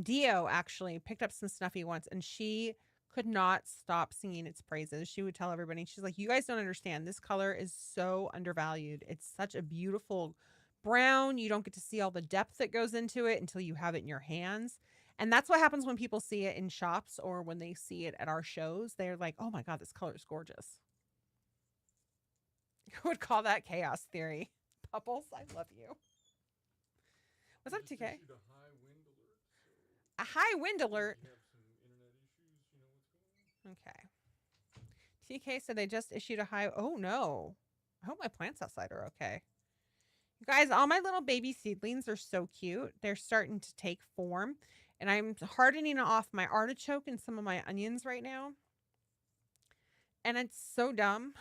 Dio actually picked up some Snuffy once, and she could not stop singing its praises. She would tell everybody, she's like, you guys don't understand. This color is so undervalued. It's such a beautiful brown. You don't get to see all the depth that goes into it until you have it in your hands. And that's what happens when people see it in shops or when they see it at our shows. They're like, oh my God, this color is gorgeous. I would call that chaos theory. Pupples, I love you. What's up, TK? A high wind alert. Okay. TK said they just issued a high. Oh no. I hope my plants outside are okay. You guys, all my little baby seedlings are so cute. They're starting to take form. And I'm hardening off my artichoke and some of my onions right now. And it's so dumb.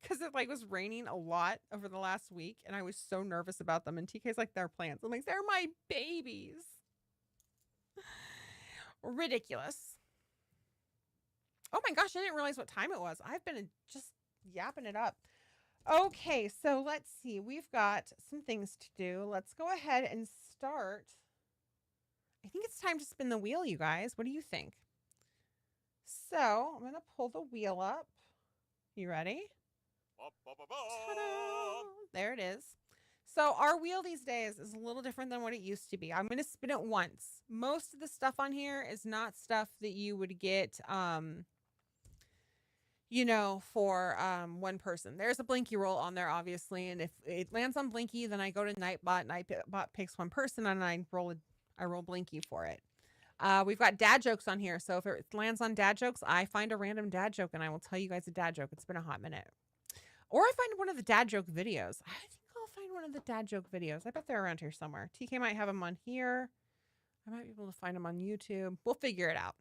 Because it was raining a lot over the last week. And I was so nervous about them. And TK's like, they're plants. I'm like, they're my babies. Ridiculous. Oh my gosh, I didn't realize what time it was. I've been just yapping it up. Okay, so let's see. We've got some things to do. Let's go ahead and start. I think it's time to spin the wheel, you guys. What do you think? So I'm going to pull the wheel up. You ready? Ta-da! There it is. So our wheel these days is a little different than what it used to be. I'm going to spin it once. Most of the stuff on here is not stuff that you would get, for one person. There's a Blinky roll on there, obviously. And if it lands on Blinky, then I go to Nightbot. Nightbot picks one person and I roll Blinky for it. We've got dad jokes on here. So if it lands on dad jokes, I find a random dad joke and I will tell you guys a dad joke. It's been a hot minute. Or I find one of the dad joke videos. I think I'll find one of the dad joke videos. I bet they're around here somewhere. TK might have them on here. I might be able to find them on YouTube. We'll figure it out.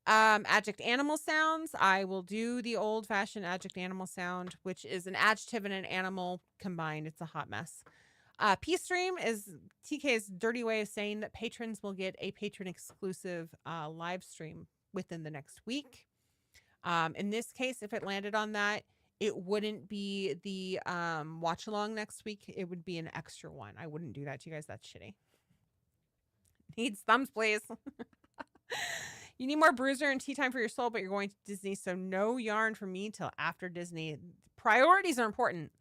Adject animal sounds. I will do the old-fashioned adject animal sound, which is an adjective and an animal combined. It's a hot mess. Peace Stream is TK's dirty way of saying that patrons will get a patron-exclusive live stream within the next week. In this case, if it landed on that, it wouldn't be the watch-along next week. It would be an extra one. I wouldn't do that to you guys. That's shitty. Needs thumbs, please. You need more Bruiser and Tea Time for your soul, but you're going to Disney, so no yarn from me till after Disney. Priorities are important.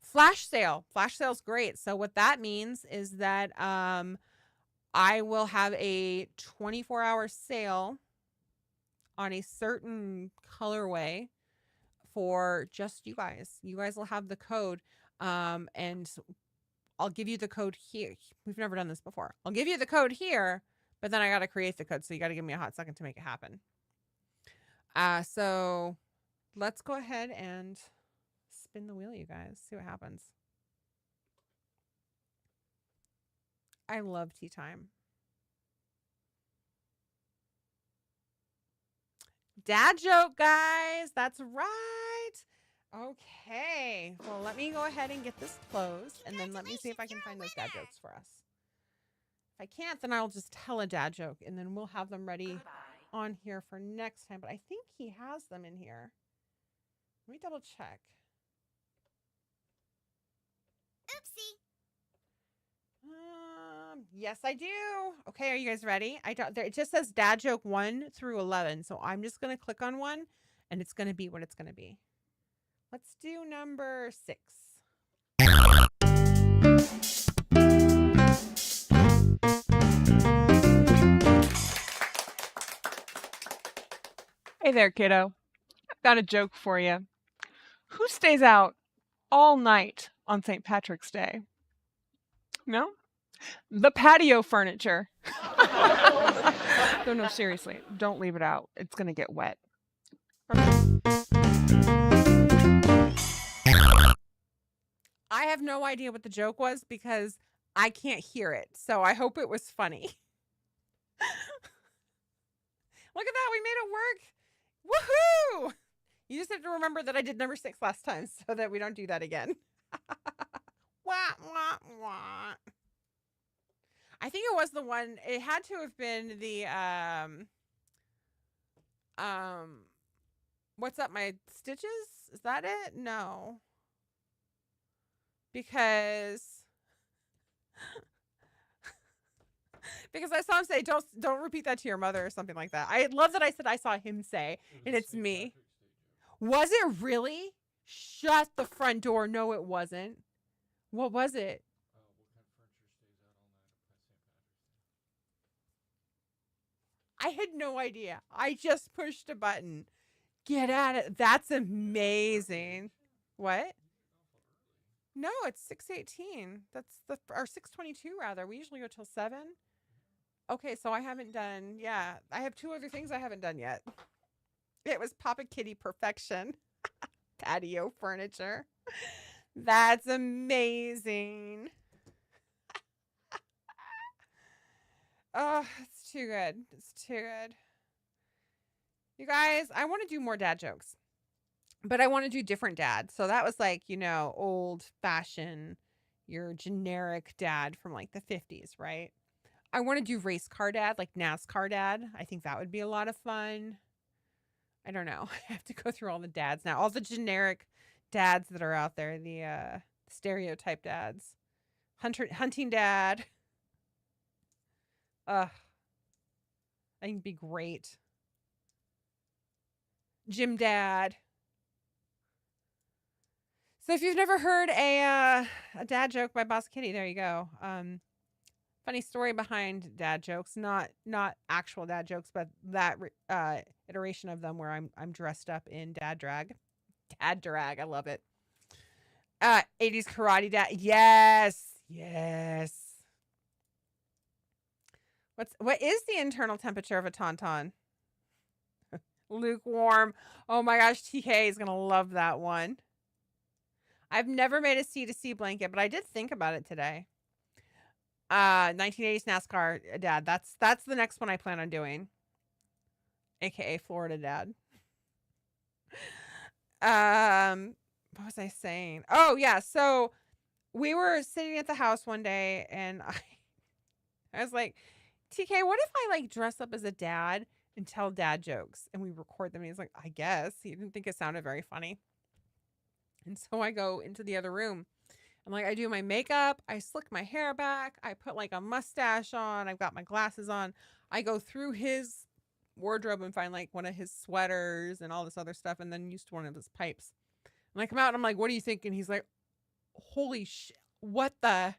Flash sale. Flash sale's great. So what that means is that I will have a 24-hour sale on a certain colorway for just you guys. You guys will have the code, and I'll give you the code here. We've never done this before. I'll give you the code here, but then I got to create the code, so you got to give me a hot second to make it happen. So let's go ahead and spin the wheel, you guys. See what happens. I love Tea Time. dad joke, guys. That's right. Okay. Well, let me go ahead and get this closed, and then let me see if I can find those dad jokes for us. If I can't, then I'll just tell a dad joke, and then we'll have them ready on here for next time. But I think he has them in here. Let me double check. Oopsie. Yes, I do. Okay, are you guys ready? It just says dad joke 1 through 11. So I'm just going to click on one, and it's going to be what it's going to be. Let's do number 6. Hey there, kiddo. I've got a joke for you. Who stays out all night on St. Patrick's Day? No? The patio furniture. No, seriously, don't leave it out. It's going to get wet. I have no idea what the joke was because I can't hear it. So I hope it was funny. Look at that. We made it work. Woohoo! You just have to remember that I did number 6 last time so that we don't do that again. Wah, wah, wah. I think it was the one. It had to have been the what's up my stitches? Is that it? No. Because I saw him say, don't repeat that to your mother or something like that. I love that I said I saw him say, and it's me. Was it really? Shut the front door. No, it wasn't. What was it? I had no idea. I just pushed a button. Get at it. That's amazing. What? No, it's 6:18. That's or 6:22 rather. We usually go till 7. Okay, so I haven't done. Yeah, I have 2 other things I haven't done yet. It was Papa Kitty perfection. Patio furniture. That's amazing. Oh, it's too good. It's too good. You guys, I want to do more dad jokes. But I want to do different dad. So that was like, old fashioned, your generic dad from like the 50s, right? I want to do race car dad, like NASCAR dad. I think that would be a lot of fun. I don't know. I have to go through all the dads now. All the generic dads that are out there. The stereotype dads. Hunting dad. I think it'd be great. Gym dad. So if you've never heard a dad joke by Boss Kitty, there you go. Funny story behind dad jokes, not actual dad jokes, but that iteration of them where I'm dressed up in dad drag. Dad drag, I love it. 80s karate dad. Yes. What is the internal temperature of a tauntaun? Lukewarm. Oh my gosh, TK is gonna love that one. I've never made a C2C blanket, but I did think about it today. 1980s NASCAR dad. That's the next one I plan on doing. AKA Florida dad. What was I saying? Oh yeah, so we were sitting at the house one day and I was like, TK, what if I like dress up as a dad and tell dad jokes and we record them? And he's like, I guess. He didn't think it sounded very funny. And so I go into the other room and like I do my makeup, I slick my hair back, I put like a mustache on, I've got my glasses on. I go through his wardrobe and find like one of his sweaters and all this other stuff and then used one of his pipes. And I come out and I'm like, what do you think? And he's like, holy shit, what the?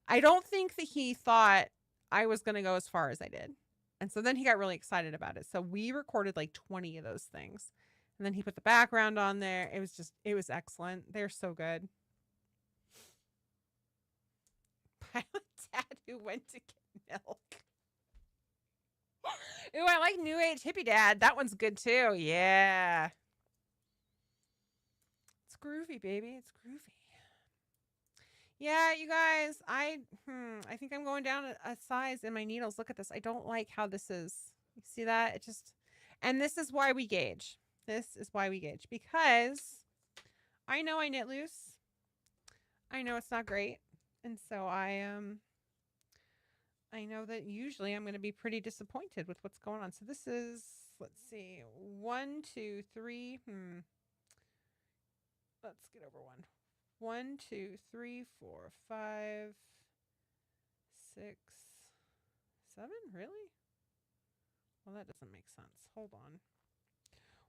I don't think that he thought I was going to go as far as I did. And so then he got really excited about it. So we recorded like 20 of those things. And then he put the background on there. It was excellent. They're so good. Pilot dad who went to get milk. Ooh, I like New Age hippie dad. That one's good too. Yeah. It's groovy, baby. It's groovy. Yeah, you guys, I think I'm going down a size in my needles. Look at this. I don't like how this is. You see that? And this is why we gauge. This is why we gauge. Because I know I knit loose. I know it's not great. And so I know that usually I'm going to be pretty disappointed with what's going on. So this is, let's see, 1, 2, 3. Let's get over one. 1, 2, 3, 4, 5, 6, 7. Really? Well, that doesn't make sense. Hold on.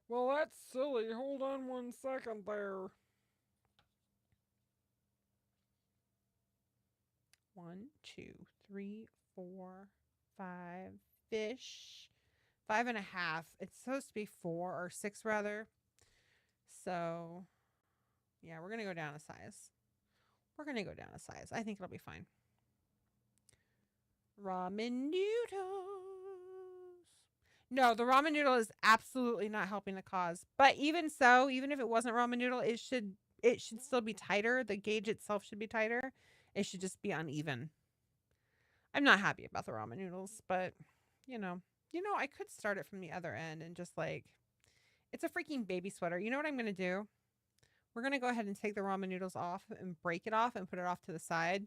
Well, that's silly. Hold on 1 second there. 1, 2, 3, 4, 5 fish. 5.5. It's supposed to be 4 or 6 rather. So yeah, we're gonna go down a size. We're gonna go down a size. I think it'll be fine. Ramen noodles. No, the ramen noodle is absolutely not helping the cause. But even so, even if it wasn't ramen noodle, it should still be tighter. The gauge itself should be tighter. It should just be uneven. I'm not happy about the ramen noodles, but you know, I could start it from the other end and just like, it's a freaking baby sweater. You know what I'm going to do? We're going to go ahead and take the ramen noodles off and break it off and put it off to the side.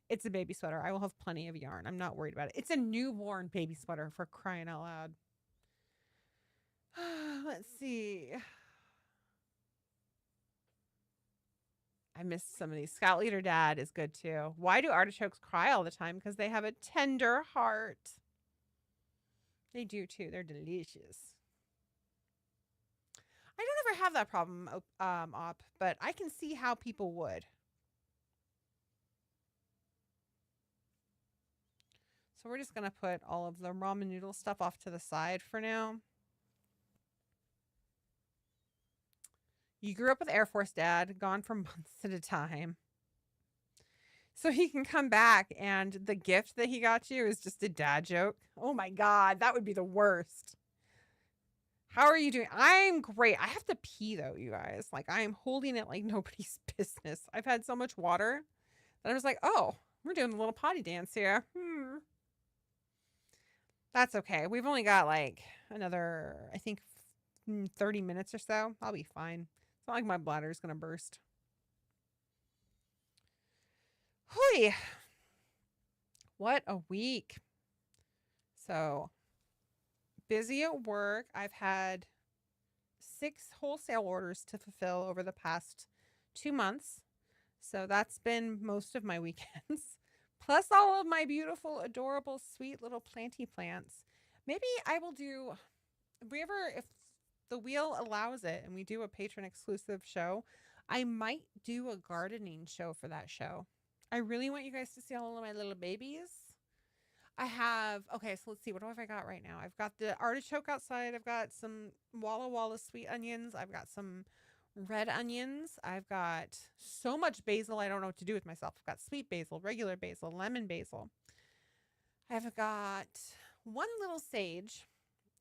It's a baby sweater. I will have plenty of yarn. I'm not worried about it. It's a newborn baby sweater, for crying out loud. Let's see. I missed some of these. Scout Leader Dad is good too. Why do artichokes cry all the time? Because they have a tender heart. They do too. They're delicious. I don't ever have that problem, Op, but I can see how people would. So we're just going to put all of the ramen noodle stuff off to the side for now. You grew up with Air Force Dad, gone for months at a time. So he can come back and the gift that he got you is just a dad joke. Oh my God, that would be the worst. How are you doing? I'm great. I have to pee though, you guys. Like I am holding it like nobody's business. I've had so much water that I was like, oh, we're doing a little potty dance here. That's okay. We've only got like another, I think, 30 minutes or so. I'll be fine. It's not like my bladder is going to burst. Hoi. What a week. So busy at work. I've had 6 wholesale orders to fulfill over the past 2 months. So that's been most of my weekends. Plus all of my beautiful, adorable, sweet little planty plants. Maybe I will do, if the wheel allows it and we do a patron exclusive show, I might do a gardening show for that show. I really want you guys to see all of my little babies. I have, okay, so let's see. What have I got right now? I've got the artichoke outside. I've got some Walla Walla sweet onions. I've got some red onions. I've got so much basil. I don't know what to do with myself. I've got sweet basil, regular basil, lemon basil. I've got one little sage.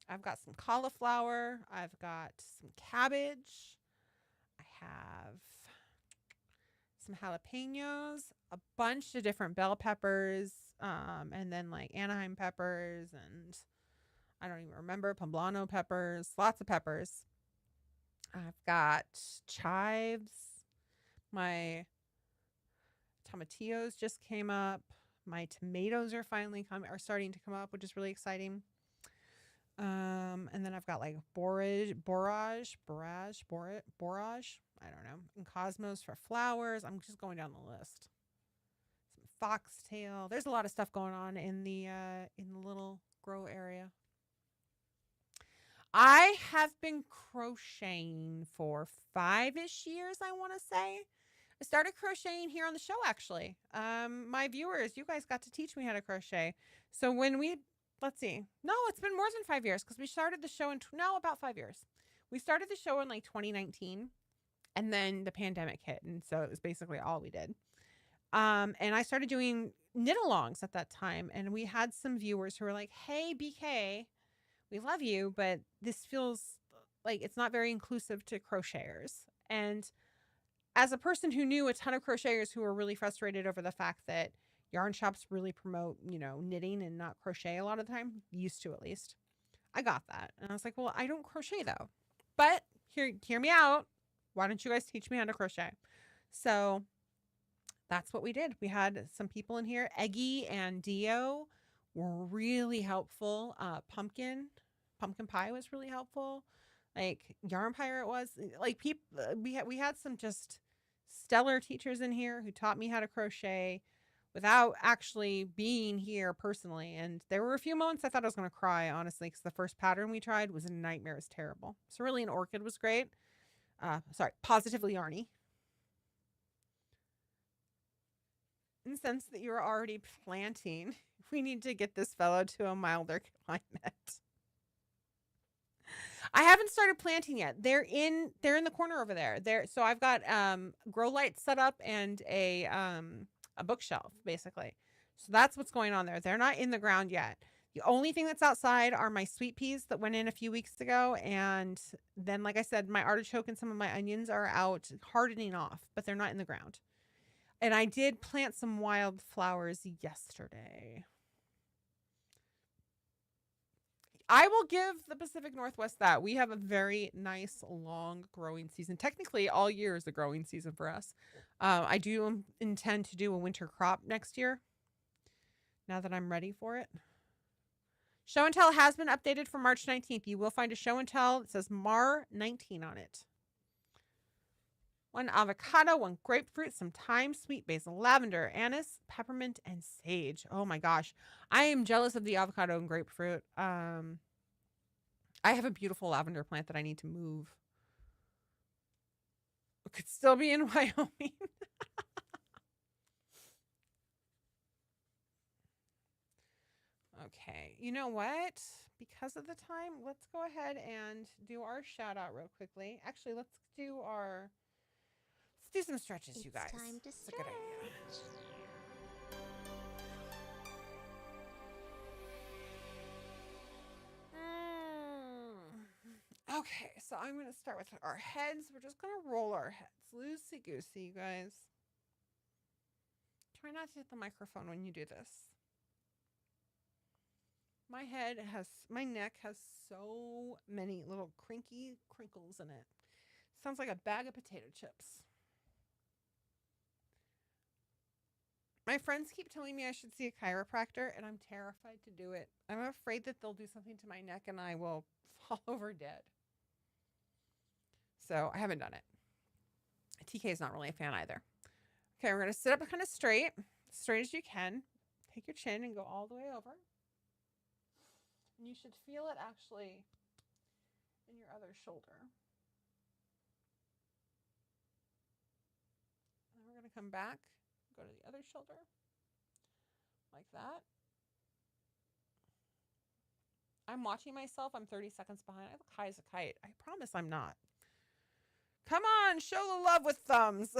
I've got some cauliflower. I've got some cabbage. I have some jalapenos, a bunch of different bell peppers, and then like Anaheim peppers, and I don't even remember, poblano peppers, lots of peppers. I've got chives. My tomatillos just came up. My tomatoes are starting to come up, which is really exciting. And then I've got like borage. I don't know. And cosmos for flowers. I'm just going down the list. Some foxtail. There's a lot of stuff going on in the little grow area. I have been crocheting for 5-ish years, I want to say. I started crocheting here on the show, actually. My viewers, you guys got to teach me how to crochet. So when let's see. No, it's been more than 5 years because we started the show about 5 years. We started the show in like 2019 and then the pandemic hit. And so it was basically all we did. And I started doing knit alongs at that time. And we had some viewers who were like, hey, BK, we love you, but this feels like it's not very inclusive to crocheters. And as a person who knew a ton of crocheters who were really frustrated over the fact that yarn shops really promote, knitting and not crochet a lot of the time, used to at least. I got that. And I was like, well, I don't crochet though. But hear me out. Why don't you guys teach me how to crochet? So that's what we did. We had some people in here. Eggy and Dio were really helpful. Pumpkin pie was really helpful. Like Yarn Pirate was like people. We had some just stellar teachers in here who taught me how to crochet without actually being here personally. And there were a few moments I thought I was going to cry, honestly, because the first pattern we tried was a nightmare. It was terrible. Cerulean Orchid was great. Sorry, Positively Yarny. In the sense that you're already planting, we need to get this fellow to a milder climate. I haven't started planting yet. They're in the corner over there. So I've got grow lights set up and a bookshelf basically. So that's what's going on there. They're not in the ground yet. The only thing that's outside are my sweet peas that went in a few weeks ago, and then like I said, my artichoke and some of my onions are out hardening off, but they're not in the ground. And I did plant some wildflowers yesterday. I will give the Pacific Northwest that. We have a very nice, long growing season. Technically, all year is the growing season for us. I do intend to do a winter crop next year, now that I'm ready for it. Show and Tell has been updated for March 19th. You will find a Show and Tell that says Mar 19 on it. 1 avocado, 1 grapefruit, some thyme, sweet basil, lavender, anise, peppermint, and sage. Oh my gosh. I am jealous of the avocado and grapefruit. I have a beautiful lavender plant that I need to move. It could still be in Wyoming. Okay. You know what? Because of the time, let's go ahead and do our shout out real quickly. Actually, let's do some stretches, you guys. It's time to It's a good idea. Okay, so I'm going to start with our heads. We're just going to roll our heads. Loosey-goosey, you guys. Try not to hit the microphone when you do this. My neck has so many little crinkles in it. Sounds like a bag of potato chips. My friends keep telling me I should see a chiropractor, and I'm terrified to do it. I'm afraid that they'll do something to my neck and I will fall over dead. So I haven't done it. TK is not really a fan either. Okay, we're going to sit up kind of straight as you can. Take your chin and go all the way over. And you should feel it actually in your other shoulder. And we're going to come back, go to the other shoulder, like that. I'm watching myself. I'm 30 seconds behind. I look high as a kite. I promise I'm not. Come on, show the love with thumbs.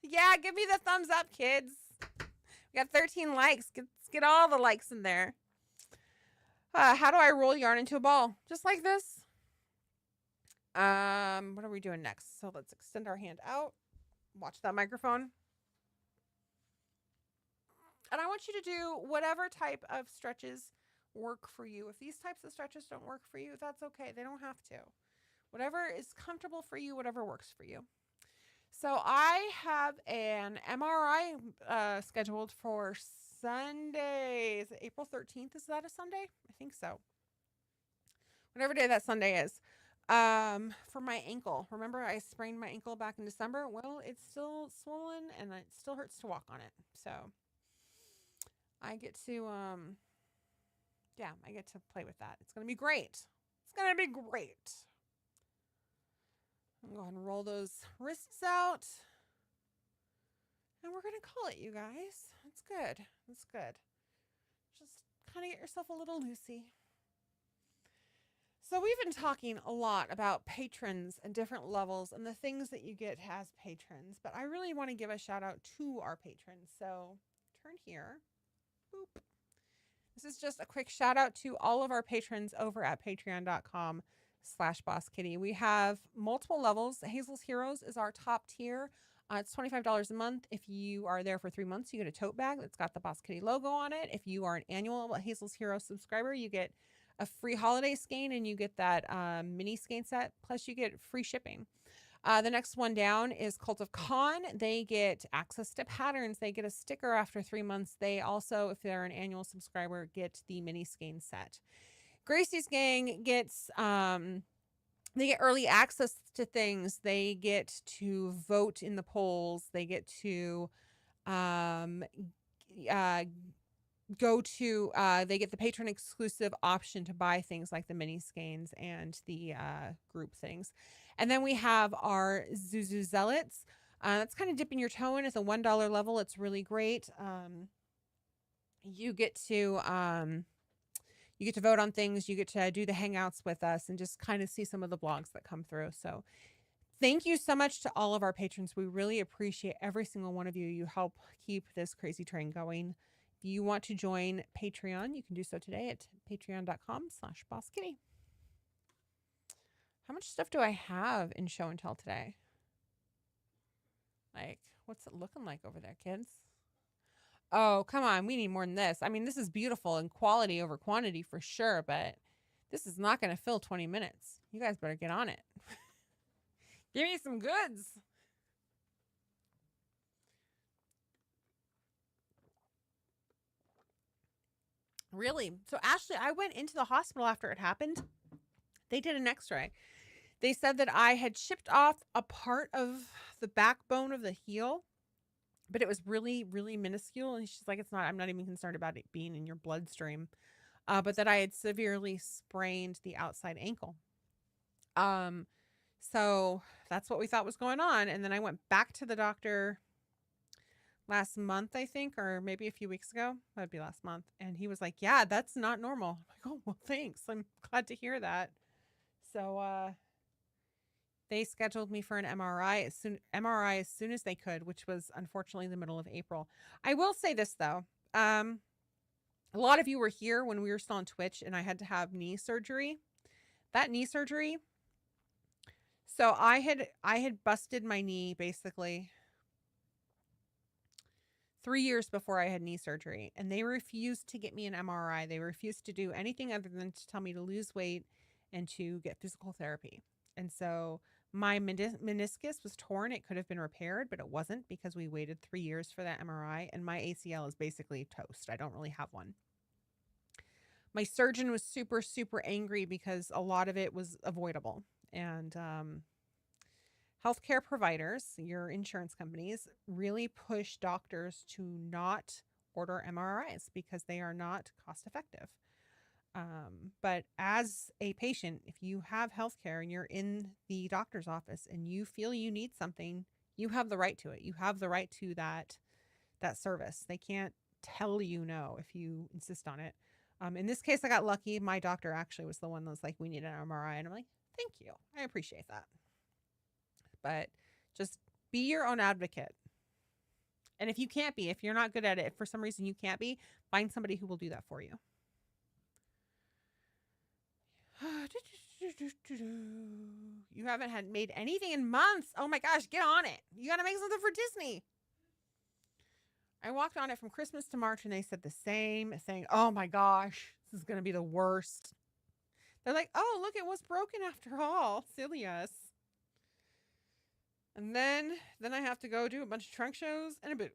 Yeah, give me the thumbs up, kids. We got 13 likes. Let's get all the likes in there. How do I roll yarn into a ball? Just like this. What are we doing next? So let's extend our hand out. Watch that microphone. And I want you to do whatever type of stretches work for you. If these types of stretches don't work for you, that's okay. They don't have to. Whatever is comfortable for you, whatever works for you. So I have an MRI scheduled for Sunday. Is it April 13th? Is that a Sunday? I think so. Whatever day that Sunday is. For my ankle. Remember I sprained my ankle back in December? Well, it's still swollen and it still hurts to walk on it. So I get to I get to play with that. It's going to be great. It's going to be great. I'm going to go ahead and roll those wrists out. And we're going to call it, you guys. That's good. That's good. Just kind of get yourself a little loosey. So we've been talking a lot about patrons and different levels and the things that you get as patrons. But I really want to give a shout out to our patrons. So turn here. Boop. This is just a quick shout out to all of our patrons over at patreon.com/BossKitty. We have multiple levels. Hazel's Heroes is our top tier. It's $25 a month. If you are there for 3 months, you get a tote bag that's got the Boss Kitty logo on it. If you are an annual Hazel's Heroes subscriber, you get a free holiday skein, and you get that mini skein set. Plus, you get free shipping. The next one down is Cult of Con. They get access to patterns. They get a sticker after 3 months. They also, if they're an annual subscriber, get the mini skein set. Gracie's gang gets they get early access to things. They get to vote in the polls. They get to go to they get the patron exclusive option to buy things like the mini skeins and the group things. And then we have our Zuzu Zealots. That's kind of dipping your toe in at the $1 level. It's really great. You get to vote on things. You get to do the hangouts with us and just kind of see some of the blogs that come through. So thank you so much to all of our patrons. We really appreciate every single one of you. You help keep this crazy train going. If you want to join Patreon, you can do so today at patreon.com/BossKitty. How much stuff do I have in show and tell today? Like, what's it looking like over there, kids? Oh, come on. We need more than this. I mean, this is beautiful and quality over quantity for sure, but this is not going to fill 20 minutes. You guys better get on it. Give me some goods. Really? So, Ashley, I went into the hospital after it happened. They did an x-ray. They said that I had chipped off a part of the backbone of the heel, but it was really, really minuscule. And she's like, I'm not even concerned about it being in your bloodstream. But that I had severely sprained the outside ankle. So that's what we thought was going on. And then I went back to the doctor last month, I think, or maybe a few weeks ago. That'd be last month. And he was like, yeah, that's not normal. I'm like, oh, well, thanks. I'm glad to hear that. So, they scheduled me for an MRI as soon as they could, which was unfortunately the middle of April. I will say this though. A lot of you were here when we were still on Twitch and I had to have knee surgery. That knee surgery. So I had busted my knee basically 3 years before I had knee surgery, and they refused to get me an MRI. They refused to do anything other than to tell me to lose weight and to get physical therapy. And so my meniscus was torn. It could have been repaired, but it wasn't because we waited 3 years for that MRI. And my ACL is basically toast. I don't really have one. My surgeon was super, super angry because a lot of it was avoidable. And healthcare providers, your insurance companies, really push doctors to not order MRIs because they are not cost effective. But as a patient, if you have healthcare and you're in the doctor's office and you feel you need something, you have the right to it. You have the right to that service. They can't tell you no if you insist on it. In this case, I got lucky. My doctor actually was the one that was like, we need an MRI. And I'm like, thank you. I appreciate that. But just be your own advocate. And if you can't be, if you're not good at it, if for some reason you can't be, find somebody who will do that for you. You haven't made anything in months. Oh my gosh, get on it. You got to make something for Disney. I walked on it from Christmas to March and they said the same thing. Oh my gosh, this is going to be the worst. They're like, oh, look, it was broken after all. Silly us. And then I have to go do a bunch of trunk shows and a boot.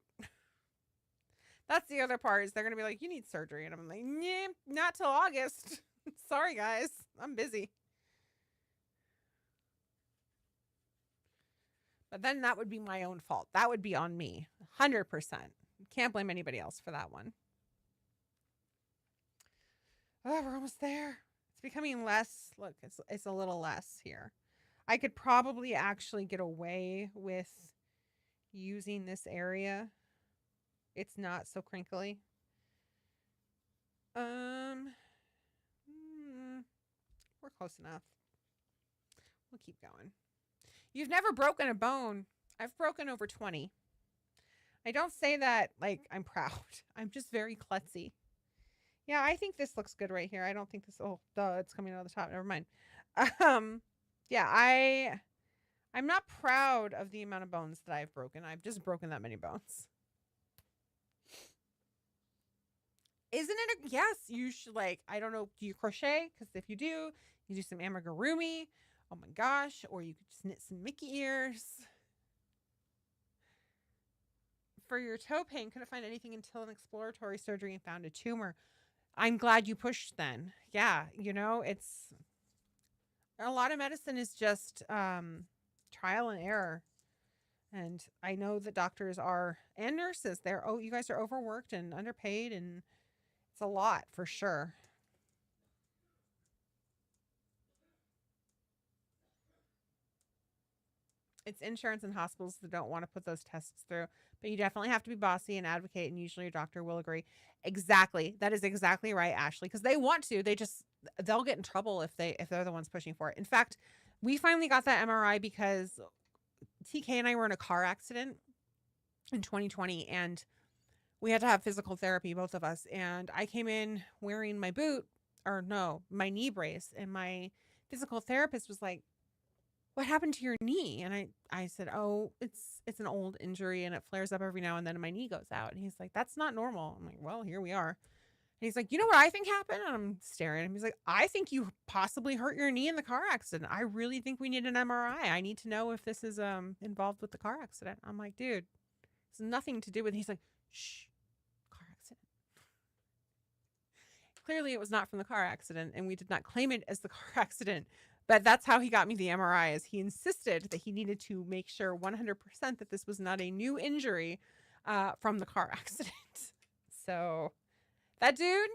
That's the other part is they're going to be like, you need surgery. And I'm like, yeah, not till August. Sorry, guys. I'm busy. But then that would be my own fault. That would be on me. 100%. Can't blame anybody else for that one. Oh, we're almost there. It's becoming less. Look, it's a little less here. I could probably actually get away with using this area. It's not so crinkly. We're close enough. We'll keep going. You've never broken a bone. I've broken over 20. I don't say that like I'm proud. I'm just very klutzy. Yeah, I think this looks good right here. I don't think this, oh, duh, it's coming out of the top. Never mind. Yeah, I'm not proud of the amount of bones that I've broken. I've just broken that many bones. Isn't it yes, you should like, I don't know, do you crochet? Because if you do, you do some amigurumi. Oh my gosh. Or you could just knit some Mickey ears. For your toe pain, couldn't find anything until an exploratory surgery and found a tumor. I'm glad you pushed then. Yeah, it's a lot of medicine is just trial and error. And I know that doctors are and nurses, you guys are overworked and underpaid, and it's a lot for sure. It's insurance and hospitals that don't want to put those tests through. But you definitely have to be bossy and advocate, and usually your doctor will agree. Exactly. That is exactly right, Ashley, because they want to. They'll get in trouble if they're the ones pushing for it. In fact, we finally got that MRI because TK and I were in a car accident in 2020, and we had to have physical therapy, both of us. And I came in wearing my boot, or no, my knee brace, and my physical therapist was like, "What happened to your knee?" And I said, "Oh, it's an old injury and it flares up every now and then and my knee goes out." And he's like, "That's not normal." I'm like, "Well, here we are." And he's like, "You know what I think happened?" And I'm staring at him. He's like, "I think you possibly hurt your knee in the car accident. I really think we need an MRI. I need to know if this is involved with the car accident." I'm like, "Dude, it's nothing to do with." He's like, "Shh, car accident." Clearly, it was not from the car accident, and we did not claim it as the car accident. But that's how he got me the MRI, is he insisted that he needed to make sure 100% that this was not a new injury from the car accident. So that dude,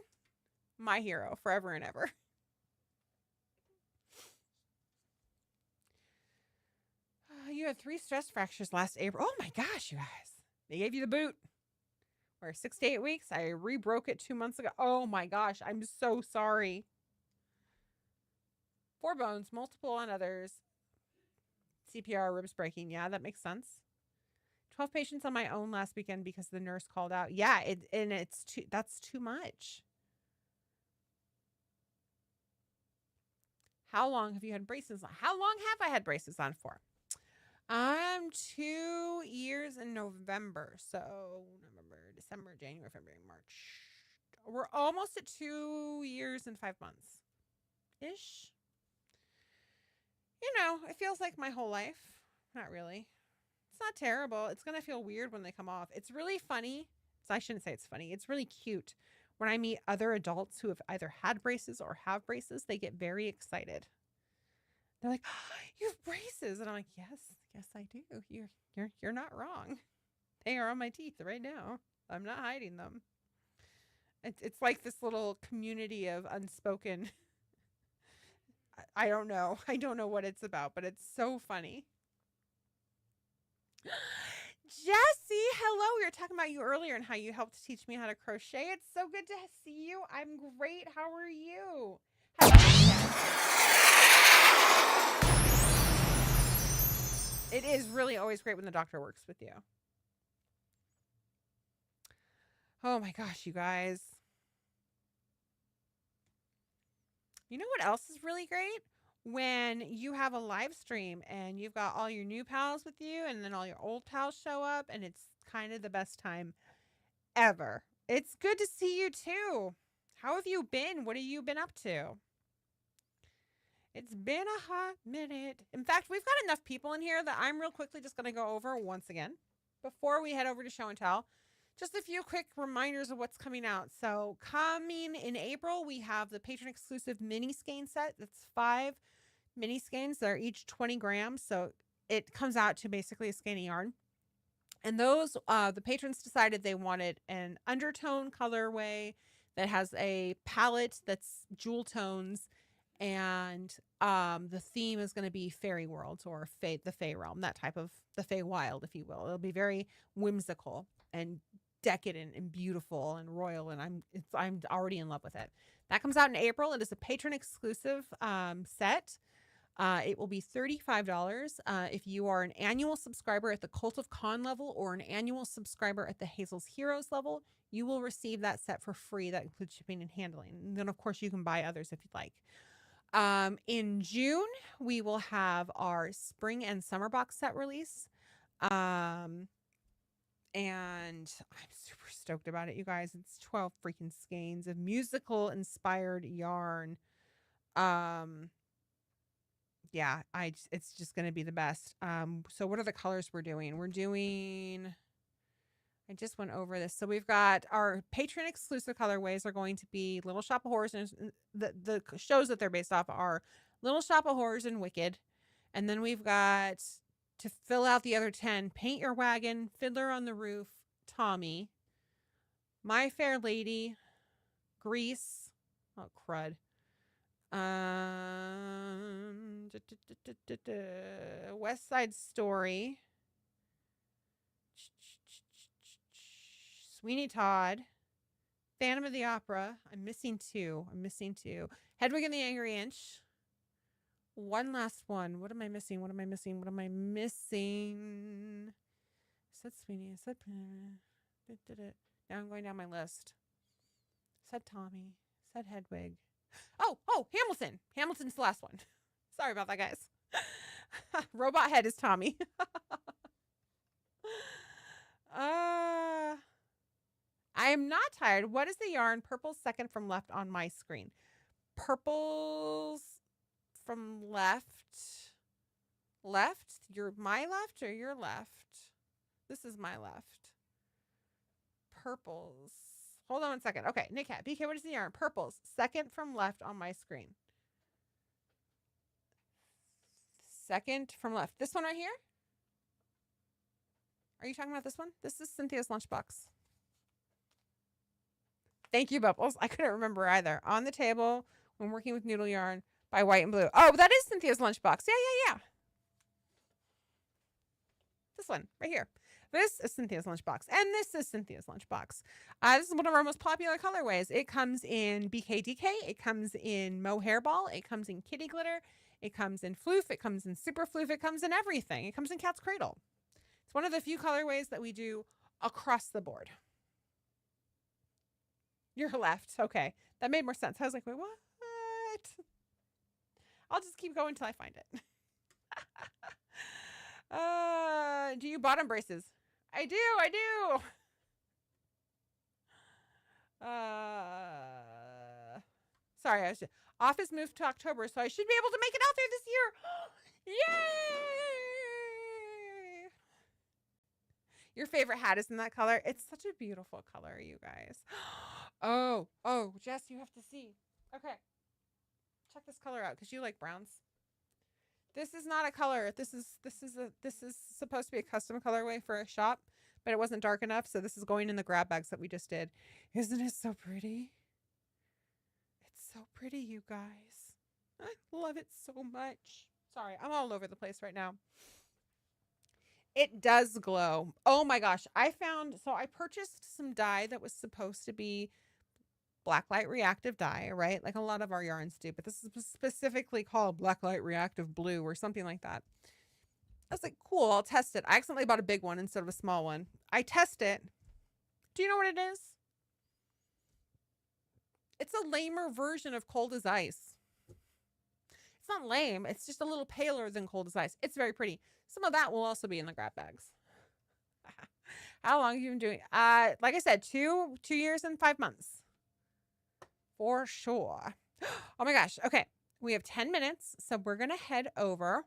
my hero forever and ever. You had 3 stress fractures last April. Oh my gosh, you guys. They gave you the boot. Or 6 to 8 weeks. I rebroke it 2 months ago. Oh my gosh, I'm so sorry. 4 bones, multiple on others. CPR, ribs breaking. Yeah, that makes sense. 12 patients on my own last weekend because the nurse called out. Yeah, that's too much. How long have you had braces on? How long have I had braces on for? I'm 2 years in November. So November, December, January, February, March. We're almost at 2 years and 5 months ish. It feels like my whole life. Not really. It's not terrible. It's going to feel weird when they come off. It's really funny. So I shouldn't say it's funny. It's really cute. When I meet other adults who have either had braces or have braces, they get very excited. They're like, "Oh, you have braces." And I'm like, yes, I do. You're not wrong. They are on my teeth right now. I'm not hiding them. It's like this little community of unspoken. I don't know. I don't know what it's about, but it's so funny. Jesse, hello. We were talking about you earlier and how you helped teach me how to crochet. It's so good to see you. I'm great. How are you? It is really always great when the doctor works with you. Oh my gosh, you guys. You know what else is really great? When you have a live stream and you've got all your new pals with you and then all your old pals show up, and it's kind of the best time ever. It's good to see you too. How have you been? What have you been up to? It's been a hot minute. In fact, we've got enough people in here that I'm real quickly just going to go over once again before we head over to show and tell. Just a few quick reminders of what's coming out. So coming in April, we have the patron exclusive mini skein set. That's 5 mini skeins. They're each 20 grams. So it comes out to basically a skein of yarn. And those, the patrons decided they wanted an undertone colorway that has a palette that's jewel tones. And the theme is going to be fairy worlds or the Fey realm, that type of the Fey wild, if you will. It'll be very whimsical and decadent and beautiful and royal, and I'm already in love with it. That comes out in April. It is a patron exclusive set. It will be $35 if you are an annual subscriber at the Cult of Con level or an annual subscriber at the Hazel's Heroes level. You will receive that set for free. That includes shipping and handling. And then, of course, you can buy others if you'd like. In June, we will have our spring and summer box set release. And I'm super stoked about it, you guys. It's 12 freaking skeins of musical inspired yarn. Yeah, it's just going to be the best. So what are the colors we're doing? I just went over this. So we've got our patron exclusive colorways are going to be Little Shop of Horrors, and the shows that they're based off are Little Shop of Horrors and Wicked. And then we've got, to fill out the other 10, Paint Your Wagon, Fiddler on the Roof, Tommy, My Fair Lady, Grease, oh crud, West Side Story, Sweeney Todd, Phantom of the Opera. I'm missing two. Hedwig and the Angry Inch. One last one. What am I missing? Said Sweeney. Said. Now I'm going down my list. Said Tommy. Said Hedwig. Oh, Hamilton. Hamilton's the last one. Sorry about that, guys. Robot Head is Tommy. I am not tired. What is the yarn? Purple's second from left on my screen. Purple's from left. Left? My left or your left? This is my left. Purple's. Hold on one second. Okay, Nick Cat. BK, what is the yarn? Purple's second from left on my screen. Second from left. This one right here? Are you talking about this one? This is Cynthia's lunchbox. Thank you, Bubbles. I couldn't remember either. On the Table when working with noodle yarn by White and Blue. Oh, that is Cynthia's lunchbox. Yeah. This one right here. This is Cynthia's lunchbox. And this is Cynthia's lunchbox. This is one of our most popular colorways. It comes in BKDK. It comes in Mohair Ball. It comes in Kitty Glitter. It comes in Floof. It comes in Super Floof. It comes in everything. It comes in Cat's Cradle. It's one of the few colorways that we do across the board. You're left. Okay. That made more sense. I was like, wait, what? I'll just keep going until I find it. Do you bottom braces? I do. Sorry, office moved to October, so I should be able to make it out there this year. Yay! Your favorite hat is in that color. It's such a beautiful color, you guys. Oh, Jess, you have to see. Okay. Check this color out because you like browns. This is not a color. This is supposed to be a custom colorway for a shop, but it wasn't dark enough, so this is going in the grab bags that we just did. Isn't it so pretty? It's so pretty, you guys. I love it so much. Sorry, I'm all over the place right now. It does glow. Oh my gosh. I purchased some dye that was supposed to be blacklight reactive dye, right? Like a lot of our yarns do, but this is specifically called blacklight reactive blue or something like that. I was like, cool, I'll test it. I accidentally bought a big one instead of a small one. I test it. Do you know what it is? It's a lamer version of Cold as Ice. It's not lame. It's just a little paler than Cold as Ice. It's very pretty. Some of that will also be in the grab bags. How long have you been doing? Like I said, 2 years and 5 months. For sure. Oh my gosh. Okay. We have 10 minutes. So we're going to head over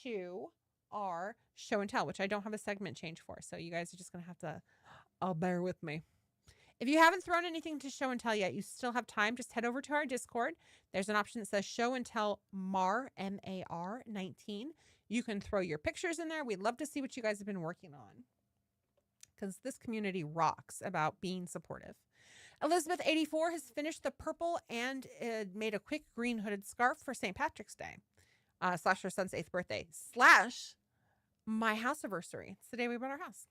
to our show and tell, which I don't have a segment change for. So you guys are just going to have to bear with me. If you haven't thrown anything to show and tell yet, you still have time. Just head over to our Discord. There's an option that says show and tell MAR, M-A-R 19. You can throw your pictures in there. We'd love to see what you guys have been working on, because this community rocks about being supportive. Elizabeth84 has finished the purple and made a quick green hooded scarf for St. Patrick's Day, / her son's 8th birthday, / my house anniversary. It's the day we bought our house.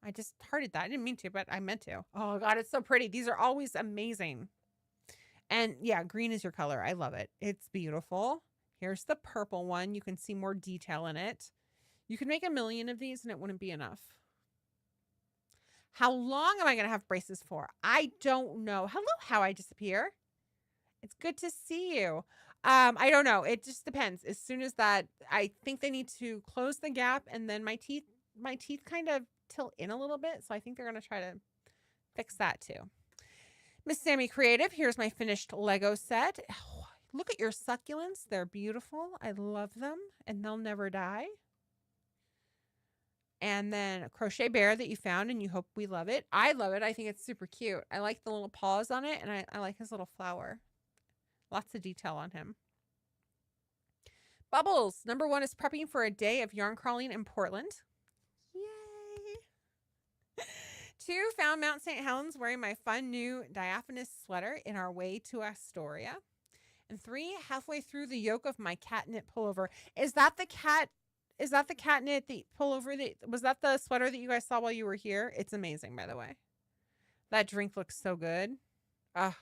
I just hearted that. I didn't mean to, but I meant to. Oh God, it's so pretty. These are always amazing. And yeah, green is your color. I love it. It's beautiful. Here's the purple one. You can see more detail in it. You could make 1 million of these and it wouldn't be enough. How long am I going to have braces for? I don't know. Hello, how I disappear. It's good to see you. I don't know. It just depends. As soon as that, I think they need to close the gap and then my teeth my teeth kind of tilt in a little bit, so I think they're going to try to fix that too. Miss Sammy Creative, here's my finished Lego set. Oh, look at your succulents. They're beautiful. I love them, and they'll never die. And then a crochet bear that you found, and you hope we love it. I love it. I think it's super cute. I like the little paws on it, and I like his little flower. Lots of detail on him. Bubbles, number 1 is prepping for a day of yarn crawling in Portland. Yay! 2, found Mount St. Helens wearing my fun new diaphanous sweater in our way to Astoria. And 3, halfway through the yoke of my catnip pullover. Is that the catnip the pullover was that the sweater that you guys saw while you were here? It's amazing, by the way. That drink looks so good. Ah.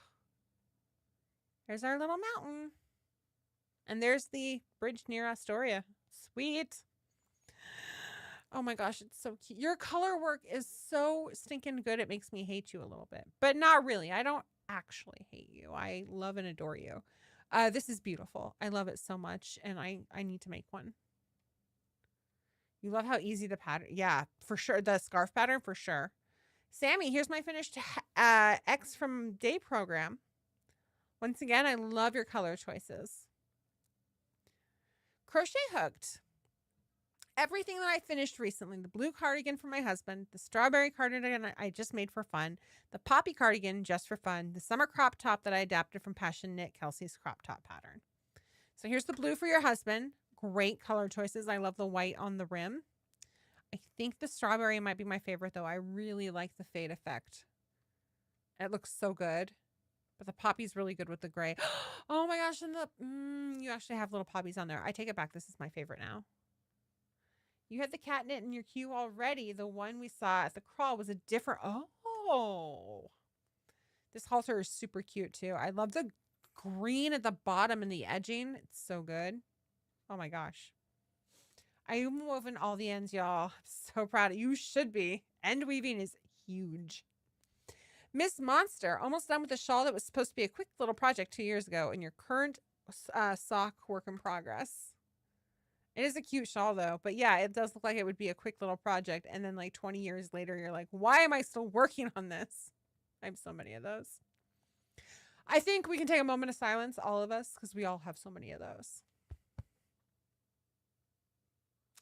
There's our little mountain. And there's the bridge near Astoria. Sweet. Oh my gosh, it's so cute. Your color work is so stinking good. It makes me hate you a little bit. But not really. I don't actually hate you. I love and adore you. This is beautiful. I love it so much. And I need to make one. You love how easy the pattern. Yeah, for sure. The scarf pattern, for sure. Sammy, here's my finished X from Day program. Once again, I love your color choices. Crochet hooked. Everything that I finished recently. The blue cardigan for my husband. The strawberry cardigan I just made for fun. The poppy cardigan just for fun. The summer crop top that I adapted from Passion Knit Kelsey's crop top pattern. So here's the blue for your husband. Great color choices. I love the white on the rim. I think the strawberry might be my favorite, though. I really like the fade effect. It looks so good. But the poppy's really good with the gray. Oh my gosh, and you actually have little poppies on there. I take it back. This is my favorite now. You had the catnip in your queue already. The one we saw at the crawl was a different... Oh. This halter is super cute, too. I love the green at the bottom and the edging. It's so good. Oh my gosh. I'm woven all the ends, y'all. I'm so proud of you. You should be. End weaving is huge. Miss Monster, almost done with the shawl that was supposed to be a quick little project 2 years ago, and your current sock work in progress. It is a cute shawl, though. But yeah, it does look like it would be a quick little project. And then like 20 years later, you're like, why am I still working on this? I have so many of those. I think we can take a moment of silence, all of us, because we all have so many of those.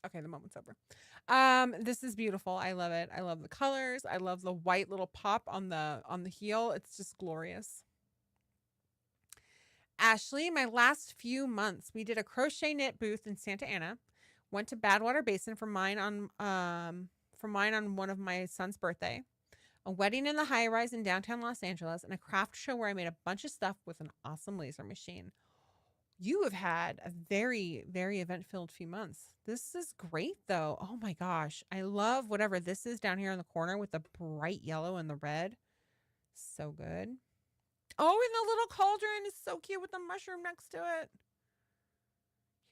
Okay, the moment's over. This is beautiful. I love it. I love the colors. I love the white little pop on the heel. It's just glorious. Ashley, my last few months, we did a crochet knit booth in Santa Ana. Went to Badwater Basin for mine on one of my son's birthday. A wedding in the high rise in downtown Los Angeles, and a craft show where I made a bunch of stuff with an awesome laser machine. You have had a very, very event-filled few months. This is great, though. Oh, my gosh. I love whatever this is down here in the corner with the bright yellow and the red. So good. Oh, and the little cauldron is so cute with the mushroom next to it.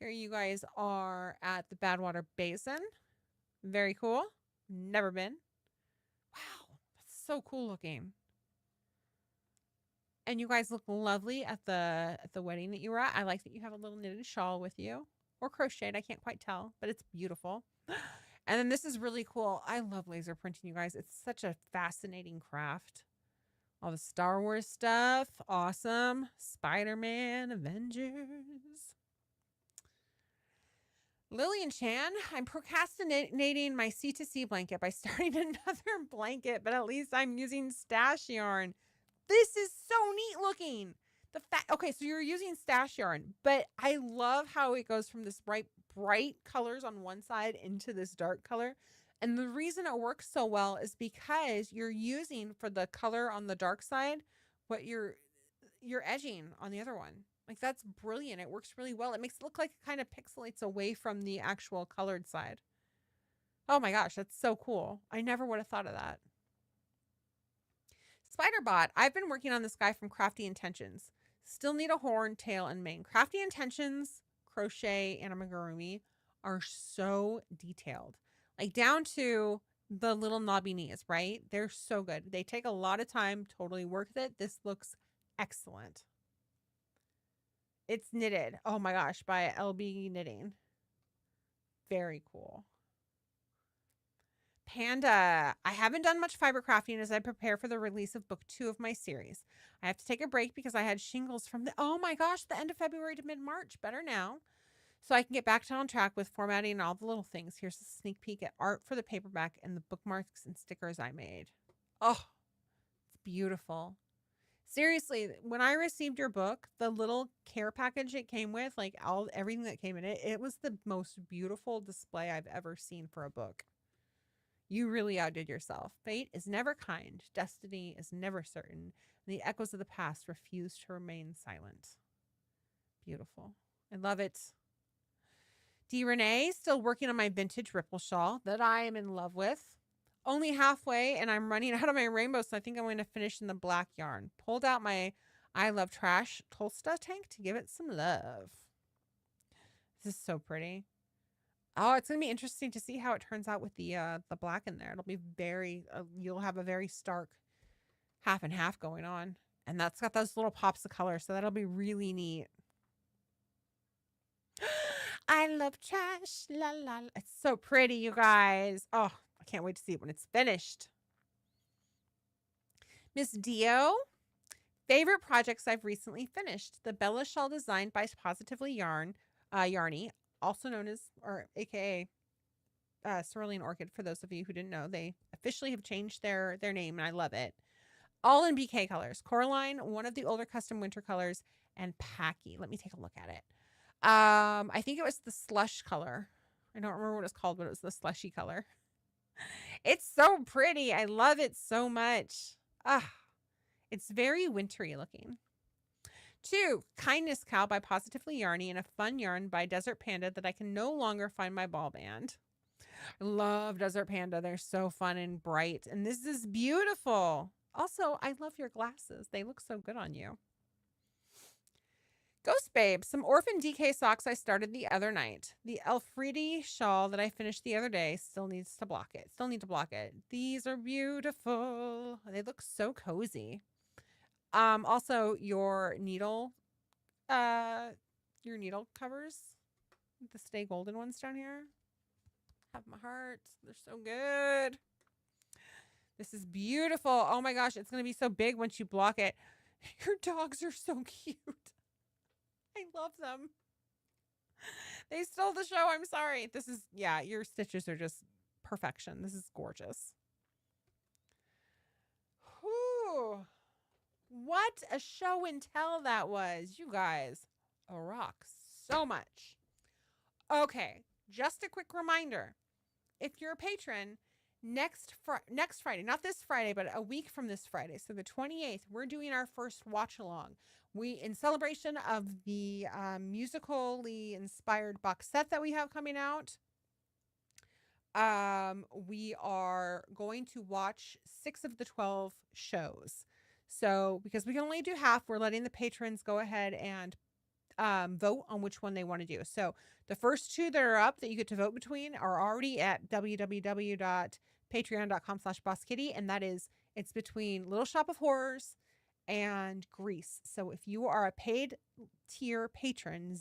Here you guys are at the Badwater Basin. Very cool. Never been. Wow. That's so cool looking. And you guys look lovely at the wedding that you were at. I like that you have a little knitted shawl with you. Or crocheted. I can't quite tell. But it's beautiful. And then this is really cool. I love laser printing, you guys. It's such a fascinating craft. All the Star Wars stuff. Awesome. Spider-Man. Avengers. Lillian Chan, I'm procrastinating my C2C blanket by starting another blanket. But at least I'm using stash yarn. This is so neat looking. Okay, so you're using stash yarn, but I love how it goes from this bright colors on one side into this dark color. And the reason it works so well is because you're using for the color on the dark side what you're edging on the other one. Like, that's brilliant. It works really well. It makes it look like it kind of pixelates away from the actual colored side. Oh my gosh, that's so cool. I never would have thought of that. Spiderbot, I've been working on this guy from Crafty Intentions. Still need a horn, tail, and mane. Crafty Intentions, crochet, and amigurumi are so detailed. Like down to the little knobby knees, right? They're so good. They take a lot of time, totally worth it. This looks excellent. It's knitted. Oh my gosh, by LB Knitting. Very cool. Panda. I haven't done much fiber crafting as I prepare for the release of book 2 of my series. I have to take a break because I had shingles from oh my gosh, the end of February to mid-March. Better now. So I can get back on track with formatting and all the little things. Here's a sneak peek at art for the paperback and the bookmarks and stickers I made. Oh, it's beautiful. Seriously, when I received your book, the little care package it came with, like everything that came in it, it was the most beautiful display I've ever seen for a book. You really outdid yourself. Fate is never kind. Destiny is never certain. And the echoes of the past refuse to remain silent. Beautiful. I love it. D. Renee, still working on my vintage ripple shawl that I am in love with. Only halfway, and I'm running out of my rainbow, so I think I'm going to finish in the black yarn. Pulled out my I Love Trash Tolsta tank to give it some love. This is so pretty. Oh, it's going to be interesting to see how it turns out with the black in there. It'll be very, you'll have a very stark half and half going on. And that's got those little pops of color, so that'll be really neat. I love trash, la la la. It's so pretty, you guys. Oh, I can't wait to see it when it's finished. Miss Dio, favorite projects I've recently finished. The Bella shawl designed by Positively Yarny, also known as, or AKA, Cerulean Orchid, for those of you who didn't know. They officially have changed their name, and I love it. All in BK colors. Coraline, one of the older custom winter colors, and Packy. Let me take a look at it. I think it was the slush color. I don't remember what it's called, but it was the slushy color. It's so pretty. I love it so much. It's very wintry looking. 2, Kindness Cow by Positively Yarny, and a fun yarn by Desert Panda that I can no longer find my ball band. I love Desert Panda. They're so fun and bright. And this is beautiful. Also, I love your glasses. They look so good on you. Ghost Babe, some Orphan DK socks I started the other night. The Elfriede shawl that I finished the other day still needs to block it. Still need to block it. These are beautiful. They look so cozy. Also your needle covers, the Stay Golden ones down here, have my heart. They're so good. This is beautiful. Oh my gosh, it's going to be so big once you block it. Your dogs are so cute. I love them. They stole the show. I'm sorry. This is, yeah, your stitches are just perfection. This is gorgeous. Whew. What a show and tell that was. You guys rock so much. Okay, just a quick reminder. If you're a patron, next Friday, not this Friday, but a week from this Friday, so the 28th, we're doing our first watch along. In celebration of the musically inspired box set that we have coming out, we are going to watch 6 of the 12 shows. So because we can only do half, we're letting the patrons go ahead and vote on which one they want to do. So the first 2 that are up that you get to vote between are already at www.patreon.com/bosskitty. And it's between Little Shop of Horrors and Grease. So if you are a paid tier patron,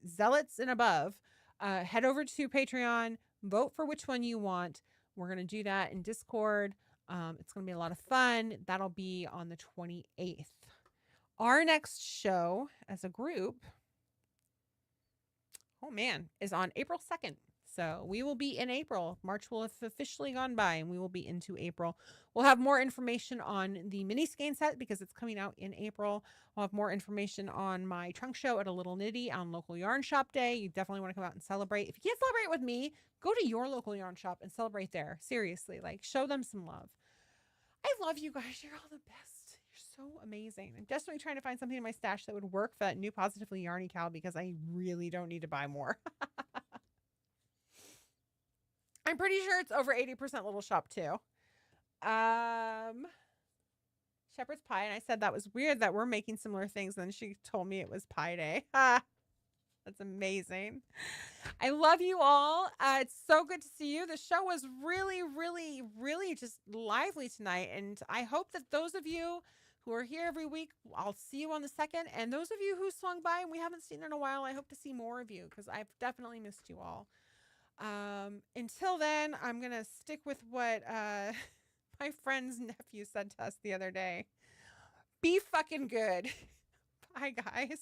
zealots and above, head over to Patreon, vote for which one you want. We're going to do that in Discord. It's going to be a lot of fun. That'll be on the 28th. Our next show as a group, is on April 2nd. So we will be in April. March will have officially gone by and we will be into April. We'll have more information on the mini skein set because it's coming out in April. We'll have more information on my trunk show at A Little Nitty on local yarn shop day. You definitely want to come out and celebrate. If you can't celebrate with me, go to your local yarn shop and celebrate there. Seriously, show them some love. I love you guys. You're all the best. You're so amazing. I'm desperately trying to find something in my stash that would work for that new Positively Yarny cow because I really don't need to buy more. I'm pretty sure it's over 80% Little Shop too. Shepherd's Pie, and I said that was weird that we're making similar things. And then she told me it was Pie Day. That's amazing. I love you all. It's so good to see you. The show was really, really, really just lively tonight. And I hope that those of you who are here every week, I'll see you on the 2nd. And those of you who swung by and we haven't seen in a while, I hope to see more of you because I've definitely missed you all. Until then, I'm going to stick with what my friend's nephew said to us the other day. Be fucking good. Bye, guys.